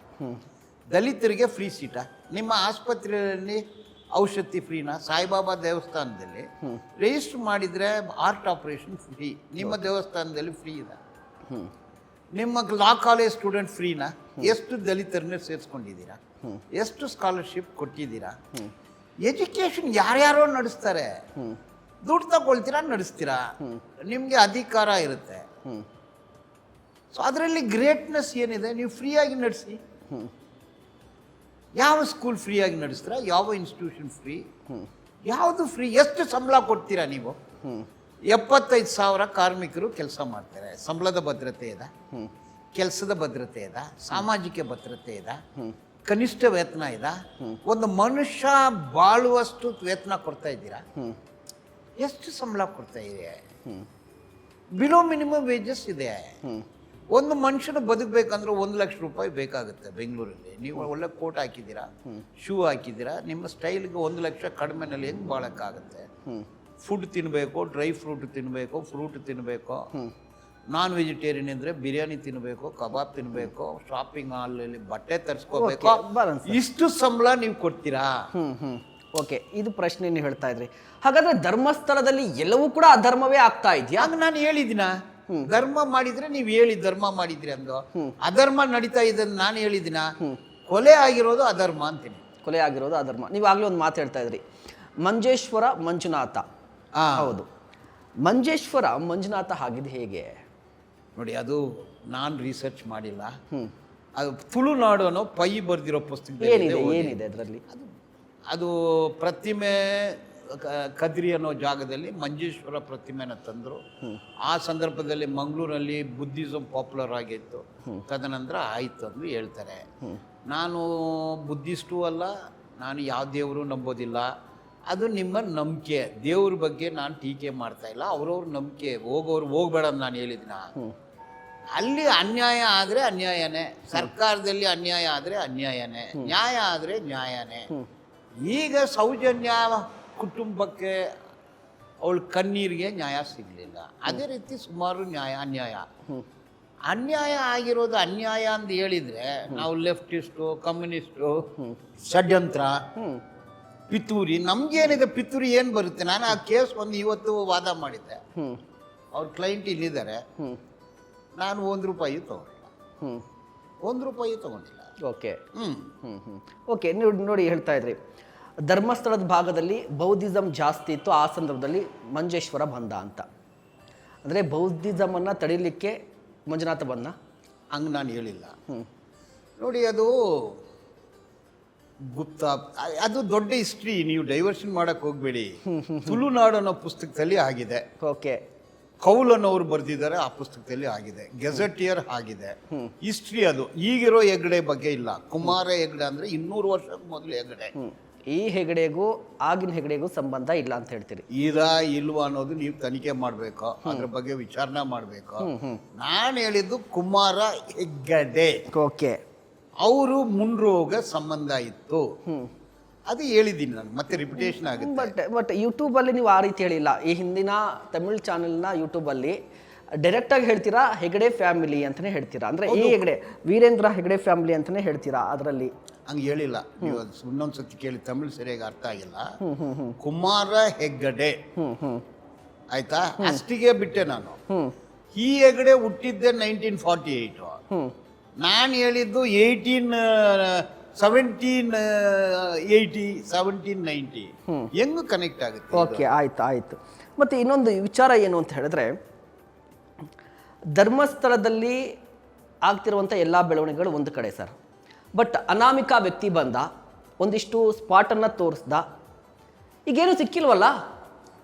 ದಲಿತರಿಗೆ ಫ್ರೀ ಸೀಟಾ? ನಿಮ್ಮ ಆಸ್ಪತ್ರೆಯಲ್ಲಿ ಔಷಧಿ ಫ್ರೀನಾ? ಸಾಯಿಬಾಬಾ ದೇವಸ್ಥಾನದಲ್ಲಿ ರಿಜಿಸ್ಟರ್ ಮಾಡಿದರೆ ಹಾರ್ಟ್ ಆಪರೇಷನ್ ಫ್ರೀ, ನಿಮ್ಮ ದೇವಸ್ಥಾನದಲ್ಲಿ ಫ್ರೀ ಇದೆ. ನಿಮ್ಮ ಲಾ ಕಾಲೇಜ್ ಸ್ಟೂಡೆಂಟ್ ಫ್ರೀನಾ? ಎಷ್ಟು ದಲಿತರನ್ನೇ ಸೇರಿಸ್ಕೊಂಡಿದ್ದೀರಾ? ಎಷ್ಟು ಸ್ಕಾಲರ್ಶಿಪ್ ಕೊಟ್ಟಿದ್ದೀರಾ? ಎಜುಕೇಷನ್ ಯಾರ್ಯಾರೋ ನಡೆಸ್ತಾರೆ, ದುಡ್ಡು ತಗೊಳ್ತೀರಾ, ನಡೆಸ್ತೀರಾ, ನಿಮಗೆ ಅಧಿಕಾರ ಇರುತ್ತೆ. ಸೊ ಅದರಲ್ಲಿ ಗ್ರೇಟ್ನೆಸ್ ಏನಿದೆ? ನೀವು ಫ್ರೀಯಾಗಿ ನಡೆಸಿ. ಯಾವ ಸ್ಕೂಲ್ ಫ್ರೀಯಾಗಿ ನಡೆಸ್ತೀರಾ? ಯಾವ ಇನ್ಸ್ಟಿಟ್ಯೂಷನ್ ಫ್ರೀ? ಯಾವುದು ಫ್ರೀ? ಎಷ್ಟು ಸಂಬಳ ಕೊಡ್ತೀರಾ ನೀವು? 75,000 ಕಾರ್ಮಿಕರು ಕೆಲಸ ಮಾಡ್ತಾರೆ. ಸಂಬಳದ ಭದ್ರತೆ ಇದೆ, ಕೆಲಸದ ಭದ್ರತೆ ಇದೆ, ಸಾಮಾಜಿಕ ಭದ್ರತೆ ಇದೆ, ಕನಿಷ್ಠ ವೇತನ ಇದೆ. ಒಂದು ಮನುಷ್ಯ ಬಾಳುವಷ್ಟು ವೇತನ ಕೊಡ್ತಾ ಇದ್ದೀರಾ? ಎಷ್ಟು ಸಂಬಳ ಕೊಡ್ತಾ ಇದೆ? ಬಿಲೋ ಮಿನಿಮಮ್ ವೇಜಸ್ ಇದೆ. ಒಂದು ಮನುಷ್ಯನ ಬದುಕಬೇಕಂದ್ರೆ 1 ಲಕ್ಷ ರೂಪಾಯಿ ಬೇಕಾಗುತ್ತೆ ಬೆಂಗಳೂರಲ್ಲಿ. ನೀವು ಒಳ್ಳೆ ಕೋಟ್ ಹಾಕಿದ್ದೀರಾ, ಶೂ ಹಾಕಿದ್ದೀರಾ, ನಿಮ್ಮ ಸ್ಟೈಲ್ಗೆ 1 ಲಕ್ಷ ಕಡಿಮೆನಲ್ಲಿ ಹೆಂಗೆ ಬಾಳಕ್ಕಾಗುತ್ತೆ? ಫುಡ್ ತಿನ್ನಬೇಕು, ಡ್ರೈ ಫ್ರೂಟ್ ತಿನ್ನಬೇಕು, ಫ್ರೂಟ್ ತಿನ್ನಬೇಕು, ನಾನ್ ವೆಜಿಟೇರಿಯನ್ ಅಂದರೆ ಬಿರಿಯಾನಿ ತಿನ್ನಬೇಕು, ಕಬಾಬ್ ತಿನ್ನಬೇಕು, ಶಾಪಿಂಗ್ ಮಾಲಲ್ಲಿ ಬಟ್ಟೆ ತರಿಸ್ಕೋಬೇಕು. ಇಷ್ಟು ಸಂಬಳ ನೀವು ಕೊಡ್ತೀರಾ? ಓಕೆ, ಇದು ಪ್ರಶ್ನೆ ನೀವು ಹೇಳ್ತಾ ಇದ್ರಿ. ಹಾಗಾದ್ರೆ ಧರ್ಮಸ್ಥಳದಲ್ಲಿ ಎಲ್ಲವೂ ಕೂಡ ಅಧರ್ಮವೇ ಆಗ್ತಾ ಇದೆಯಾ? ಆಗ ನಾನು ಹೇಳಿದಿನ ಧರ್ಮ ಮಾಡಿದ್ರೆ ನೀವು ಹೇಳಿ ಧರ್ಮ ಮಾಡಿದ್ರಿ ಅಂದು, ಅಧರ್ಮ ನಡೀತಾ ಇದೆ ನಾನು ಹೇಳಿದಿನ? ಕೊಲೆ ಆಗಿರೋದು ಅಧರ್ಮ ಅಂತೀನಿ. ಕೊಲೆ ಆಗಿರೋದು ಅಧರ್ಮ. ನೀವು ಆಗ್ಲೇ ಒಂದು ಮಾತು ಹೇಳ್ತಾ ಇದ್ರಿ, ಮಂಜೇಶ್ವರ ಮಂಜುನಾಥ. ಹೌದು, ಮಂಜೇಶ್ವರ ಮಂಜುನಾಥ ಆಗಿದ್ದು ಹೇಗೆ? ನೋಡಿ, ಅದು ನಾನು ರಿಸರ್ಚ್ ಮಾಡಿಲ್ಲ. ಅದು ತುಳುನಾಡು ಅನ್ನೋ ಪೈ ಬರ್ದಿರೋ ಪುಸ್ತಕದಲ್ಲಿ ಏನಿದೆ ಅದರಲ್ಲಿ? ಅದು ಪ್ರತಿಮೆ ಕದ್ರಿ ಅನ್ನೋ ಜಾಗದಲ್ಲಿ ಮಂಜೇಶ್ವರ ಪ್ರತಿಮೆನ ತಂದರು. ಆ ಸಂದರ್ಭದಲ್ಲಿ ಮಂಗಳೂರಲ್ಲಿ ಬುದ್ಧಿಸಮ್ ಪಾಪ್ಯುಲರ್ ಆಗಿತ್ತು. ತದನಂತರ ಆಯಿತು ಅಂದು ಹೇಳ್ತಾರೆ. ನಾನು ಬುದ್ಧಿಸ್ಟು ಅಲ್ಲ, ನಾನು ಯಾವ ದೇವರು ನಂಬೋದಿಲ್ಲ. ಅದು ನಿಮ್ಮ ನಂಬಿಕೆ. ದೇವ್ರ ಬಗ್ಗೆ ನಾನು ಟೀಕೆ ಮಾಡ್ತಾ ಇಲ್ಲ, ಅವ್ರವ್ರ ನಂಬಿಕೆ. ಹೋಗೋರು ಹೋಗ್ಬೇಡ ಅಂತ ನಾನು ಹೇಳಿದಿನ? ಅಲ್ಲಿ ಅನ್ಯಾಯ ಆದರೆ ಅನ್ಯಾಯನೇ, ಸರ್ಕಾರದಲ್ಲಿ ಅನ್ಯಾಯ ಆದರೆ ಅನ್ಯಾಯನೇ, ನ್ಯಾಯ ಆದರೆ ನ್ಯಾಯನೇ. ಈಗ ಸೌಜನ್ಯ ಕುಟುಂಬಕ್ಕೆ ಅವಳ ಕಣ್ಣೀರಿಗೆ ನ್ಯಾಯ ಸಿಗಲಿಲ್ಲ. ಅದೇ ರೀತಿ ಸುಮಾರು ಅನ್ಯಾಯ ಆಗಿರೋದು ಅನ್ಯಾಯ ಅಂತ ಹೇಳಿದರೆ ನಾವು ಲೆಫ್ಟಿಸ್ಟು, ಕಮ್ಯುನಿಸ್ಟು, ಷಡ್ಯಂತ್ರ, ಪಿತೂರಿ, ನಮ್ಗೇನಿದೆ ಪಿತೂರಿ ಏನು ಬರುತ್ತೆ? ನಾನು ಆ ಕೇಸ್ ಇವತ್ತು ವಾದ ಮಾಡಿದ್ದೆ. ಅವ್ರ ಕ್ಲೈಂಟ್ ಇಲ್ಲಿದ್ದಾರೆ, ನಾನು 1 ರೂಪಾಯಿ ತಗೊಂಡಿಲ್ಲ, 1 ರೂಪಾಯಿ ತಗೊಂಡಿಲ್ಲ. ಓಕೆ, ಓಕೆ, ನೋಡಿ ಹೇಳ್ತಾ ಇದ್ರಿ ಧರ್ಮಸ್ಥಳದ ಭಾಗದಲ್ಲಿ ಬೌದ್ಧಿಸಮ್ ಜಾಸ್ತಿ ಇತ್ತು, ಆ ಸಂದರ್ಭದಲ್ಲಿ ಮಂಜೇಶ್ವರ ಬಂದ ಅಂತ. ಅಂದರೆ ಬೌದ್ಧಿಸಮನ್ನು ತಡೀಲಿಕ್ಕೆ ಮಂಜುನಾಥ ಬಂದ? ಹಂಗೆ ನಾನು ಹೇಳಿಲ್ಲ. ನೋಡಿ, ಅದು ಗುಪ್ತ, ಅದು ದೊಡ್ಡ ಹಿಸ್ಟ್ರಿ. ನೀವು ಡೈವರ್ಷನ್ ಮಾಡಕ್ಕೆ ಹೋಗಬೇಡಿ. ತುಳುನಾಡು ಅನ್ನೋ ಪುಸ್ತಕದಲ್ಲಿ ಆಗಿದೆ. ಓಕೆ, ಕೌಲನ್ನವರು ಬರೆದಿದ್ದಾರೆ, ಆ ಪುಸ್ತಕದಲ್ಲಿ ಆಗಿದೆ. ಗೆಜೆಟಿಯರ್ ಆಗಿದೆ. ಹಿಸ್ಟ್ರಿ ಅದು. ಈಗಿರೋ ಹೆಗ್ಗಡೆ ಬಗ್ಗೆ ಇಲ್ಲ. ಕುಮಾರ ಹೆಗ್ಗಡೆ ಅಂದರೆ 200 ವರ್ಷದ ಮೊದಲು ಹೆಗ್ಗಡೆ. ಈ ಹೆಗಡೆಗೂ ಆಗಿನ ಹೆಗಡೆಗೂ ಸಂಬಂಧ ಇಲ್ಲ ಅಂತ ಹೇಳ್ತೀರಿ? ಇಲ್ವಾ ಅನ್ನೋದು ನೀವು ತನಿಖೆ ಮಾಡಬೇಕು, ಅದ್ರ ಬಗ್ಗೆ ವಿಚಾರಣೆ ಮಾಡಬೇಕು. ನಾನು ಹೇಳಿದ್ದು ಕುಮಾರ ಹೆಗ್ಗಡೆ. ಓಕೆ, ಅವರು ಮುನ್ರೋಗ ಸಂಬಂಧ ಇತ್ತು, ಅದು ಹೇಳಿದ್ದೀನಿ ನಾನು. ಮತ್ತೆ ರಿಪಿಟೇಷನ್ ಆಗುತ್ತೆ. ಬಟ್ ಯೂಟ್ಯೂಬಲ್ಲಿ ನೀವು ಆ ರೀತಿ ಹೇಳಿಲ್ಲ. ಈ ಹಿಂದಿನ ತಮಿಳ್ ಚಾನೆಲ್ನ ಯೂಟ್ಯೂಬಲ್ಲಿ ಡೈರೆಕ್ಟಾಗಿ ಹೇಳ್ತೀರಾ ಹೆಗಡೆ ಫ್ಯಾಮಿಲಿ ಅಂತಲೇ ಹೇಳ್ತೀರಾ. ಅಂದರೆ ಈ ಹೆಗಡೆ ವೀರೇಂದ್ರ ಹೆಗಡೆ ಫ್ಯಾಮಿಲಿ ಅಂತಲೇ ಹೇಳ್ತೀರಾ? ಅದರಲ್ಲಿ ಹಂಗೆ ಹೇಳಿಲ್ಲ. ನೀವು ಇನ್ನೊಂದು ಸತಿ ಕೇಳಿ, ತಮಿಳ್ ಸರಿಯಾಗಿ ಅರ್ಥ ಆಗಿಲ್ಲ. ಕುಮಾರ ಹೆಗ್ಗಡೆ ಆಯ್ತಾ, ಅಷ್ಟಿಗೆ ಬಿಟ್ಟೆ ನಾನು. ಈ ಹೆಗ್ಗಡೆ ಹುಟ್ಟಿದ್ದೆ 1948. ನಾನು ಹೇಳಿದ್ದು 1780, 1790. ಹೆಂಗೆ ಕನೆಕ್ಟ್ ಆಗುತ್ತೆ? ಓಕೆ, ಆಯ್ತು. ಮತ್ತು ಇನ್ನೊಂದು ವಿಚಾರ ಏನು ಅಂತ ಹೇಳಿದ್ರೆ, ಧರ್ಮಸ್ಥಳದಲ್ಲಿ ಆಗ್ತಿರುವಂಥ ಎಲ್ಲ ಬೆಳವಣಿಗೆಗಳು ಒಂದು ಕಡೆ ಸರ್. ಬಟ್ ಅನಾಮಿಕ ವ್ಯಕ್ತಿ ಬಂದ, ಒಂದಿಷ್ಟು ಸ್ಪಾಟನ್ನು ತೋರಿಸ್ದ, ಈಗೇನು ಸಿಕ್ಕಿಲ್ವಲ್ಲ?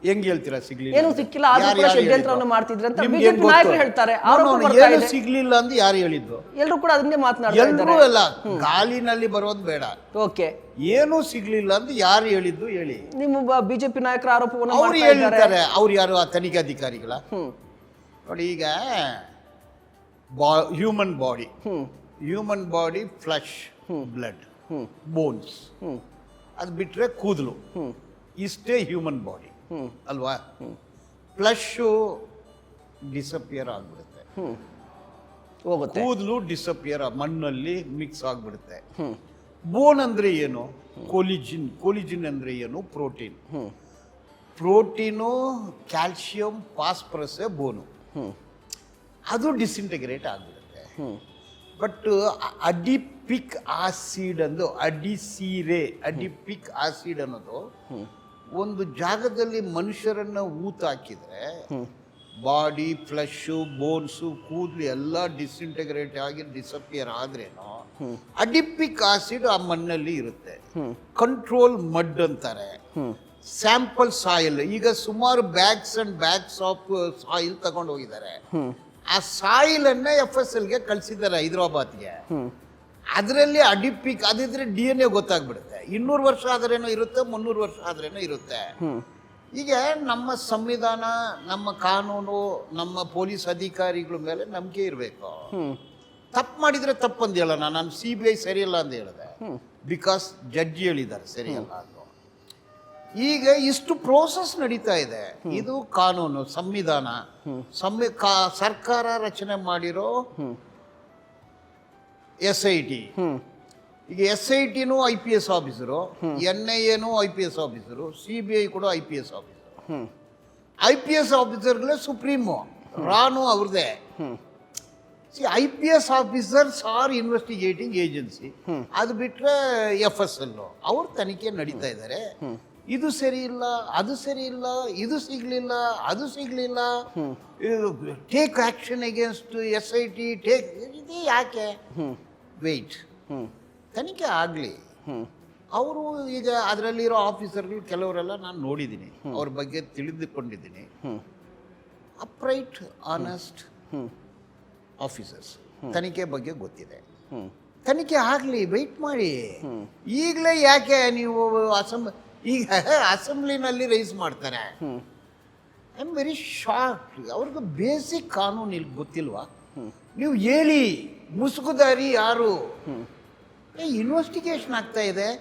ಹೆಂಗ್ ಹೇಳ್ತೀರಾ ಸಿಗ್ಲಿಲ್ಲ ಏನು ಅಂತ? ಸಿಕ್ಕಿಲ್ಲ, ಆದ್ರೂ ಯಾರು ಕೂಡ ಹೇಳಿದ್ದು? ಷಡ್ಯಂತ್ರವನ್ನು ಮಾಡ್ತಿದ್ರೆ ಅಂತ ನಿಮ್ಗೆ ಬಿಜೆಪಿ ಏನ್ ಗೊತ್ತು? ನಾಯಕರು ಹೇಳ್ತಾರೆ, No, ಆರೋಪ no, no, ಬರ್ತಾ ಏನು ಇದೆ. ಸಿಗ್ಲಿಲ್ಲ ಅಂತ ಯಾರು ಹೇಳಿದ್ದು? ಎಲ್ಲರೂ ಕೂಡ ಅದನ್ನೇ ಮಾತನಾಡ್ತಾ ಎಲ್ರೂ ಇದ್ದಾರೆ. ಅಲ್ಲ, ಗಾಲಿನಲ್ಲಿ ಬರೋದು ಬೇಡ. ಓಕೆ, ಏನೂ ಸಿಗ್ಲಿಲ್ಲ ಅಂತ ಯಾರು ಹೇಳಿದ್ದು ಹೇಳಿ. ನಿಮ್ಮ ಬಿಜೆಪಿ ನಾಯಕರ ಆರೋಪವನ್ನು ಅವ್ರು ಮಾಡ್ತಾ ಇದ್ದಾರೆ. ಹೇಳ್ತಾರೆ. ಅವ್ರು ಯಾರು? ಆ ತನಿಖಾಧಿಕಾರಿಗಳ. ನೋಡಿ, ಈಗ human body flush, blood, bones, ಅದು ಬಿಟ್ರೆ ಕೂದಲು, ಇಷ್ಟೇ ಹ್ಯೂಮನ್ ಬಾಡಿ ಅಲ್ವಾ? ಫ್ಲಶು ಡಿಸಪಿಯರ್ ಆಗ್ಬಿಡುತ್ತೆ, ಹೋಗುತ್ತೆ. ಕೂದಲು ಡಿಸಪಿಯರ್, ಮಣ್ಣಲ್ಲಿ ಮಿಕ್ಸ್ ಆಗ್ಬಿಡುತ್ತೆ. ಬೋನ್ ಅಂದ್ರೆ ಏನು? ಕೊಲಿಜಿನ್ ಅಂದ್ರೆ ಏನು? Protein, calcium, phosphorus bone. ಅದು ಡಿಸಿಂಟಿಗ್ರೇಟ್ ಆಗ್ಬಿಡುತ್ತೆ. But adipic acid adipic acid ಅನ್ನೋದು ಒಂದು ಜಾಗದಲ್ಲಿ ಮನುಷ್ಯರನ್ನ ಹಾಕಿದ್ರೆ ಬಾಡಿ, ಫ್ಲಶು, ಬೋನ್ಸು, ಕೂದಲು ಎಲ್ಲ ಡಿಸಿಂಟಿಗ್ರೇಟ್ ಆಗಿ ಡಿಸಪಿಯರ್ ಆದ್ರೇನೋ ಅಡಿಪಿಕ್ ಆಸಿಡ್ ಆ ಮಣ್ಣಲ್ಲಿ ಇರುತ್ತೆ. ಕಂಟ್ರೋಲ್ ಮಡ್ ಅಂತಾರೆ. ಸ್ಯಾಂಪಲ್ ಸಾಯಿಲ್, ಈಗ ಸುಮಾರು bags and bags of soil ತಗೊಂಡು ಹೋಗಿದ್ದಾರೆ. ಆ ಸಾಯಿಲ್ ಅನ್ನ FSLಗೆ ಕಳಿಸಿದ್ದಾರೆ, ಹೈದರಾಬಾದ್ಗೆ. ಅದರಲ್ಲಿ ಅಡಿಪಿಕ್ ಅದಿದ್ರೆ DNA ಗೊತ್ತಾಗ್ಬಿಡುತ್ತೆ. 200 ವರ್ಷ ಆದ್ರೇನೋ ಇರುತ್ತೆ, 300 ವರ್ಷ ಆದ್ರೇನೋ ಇರುತ್ತೆ. ಈಗ ನಮ್ಮ ಸಂವಿಧಾನ, ನಮ್ಮ ಕಾನೂನು, ನಮ್ಮ ಪೊಲೀಸ್ ಅಧಿಕಾರಿಗಳ ಮೇಲೆ ನಂಬಿಕೆ ಇರಬೇಕು. ತಪ್ಪು ಮಾಡಿದ್ರೆ ತಪ್ಪಂದು ಹೇಳೋಣ. ನಾನು CBI ಸರಿಯಲ್ಲ ಅಂತ ಹೇಳಿದೆ, ಬಿಕಾಸ್ ಜಡ್ಜ್ ಹೇಳಿದ್ದಾರೆ ಸರಿಯಲ್ಲ ಅಂತ. ಈಗ ಇಷ್ಟು ಪ್ರೋಸೆಸ್ ನಡೀತಾ ಇದೆ. ಇದು ಕಾನೂನು, ಸಂವಿಧಾನ, ಸರ್ಕಾರ ರಚನೆ ಮಾಡಿರೋ SIT. ಈಗ SITನೂ IPS ಆಫೀಸರು, NIAನೂ IPS ಆಫೀಸರು, CBI ಕೂಡ IPS ಆಫೀಸರು. IPS ಆಫೀಸರ್ಗಳೇ ಸುಪ್ರೀಮು, ರಾನು ಅವ್ರದೇ. IPS officers are investigating agency. ಅದು ಬಿಟ್ರೆ FSL ಅವ್ರ ತನಿಖೆ ನಡೀತಾ ಇದ್ದಾರೆ. ಇದು ಸರಿ ಇಲ್ಲ, ಅದು ಸರಿ ಇಲ್ಲ, ಇದು ಸಿಗ್ಲಿಲ್ಲ, ಅದು ಸಿಗ್ಲಿಲ್ಲ, take action against SIT, take. ಇದು ಯಾಕೆ? ವೆಯ್ಟ್, ತನಿಖೆ ಆಗಲಿ. ಅವರು ಈಗ ಅದರಲ್ಲಿರೋ ಆಫೀಸರ್ಗಳು ಕೆಲವರೆಲ್ಲ ನಾನು ನೋಡಿದ್ದೀನಿ, ಅವ್ರ ಬಗ್ಗೆ ತಿಳಿದುಕೊಂಡಿದ್ದೀನಿ. ಅಪ್ರೈಟ್, ಆನೆಸ್ಟ್ ಆಫೀಸರ್ಸ್, ತನಿಖೆ ಬಗ್ಗೆ ಗೊತ್ತಿದೆ. ತನಿಖೆ ಆಗಲಿ, ವೆಯ್ಟ್ ಮಾಡಿ. ಈಗಲೇ ಯಾಕೆ ನೀವು ಈಗ ಅಸೆಂಬ್ಲಿನಲ್ಲಿ ರೈಸ್ ಮಾಡ್ತಾರೆ? I am very shocked. ಅವ್ರಿಗೆ ಬೇಸಿಕ್ ಕಾನೂನು ಇಲ್ಲಿ ಗೊತ್ತಿಲ್ವಾ? ನೀವು ಹೇಳಿ, ಮುಸುಕುದಾರಿ ಯಾರು? ಇನ್ವೆಸ್ಟಿಗೇಷನ್ ಆಗ್ತಾ ಇದೆ.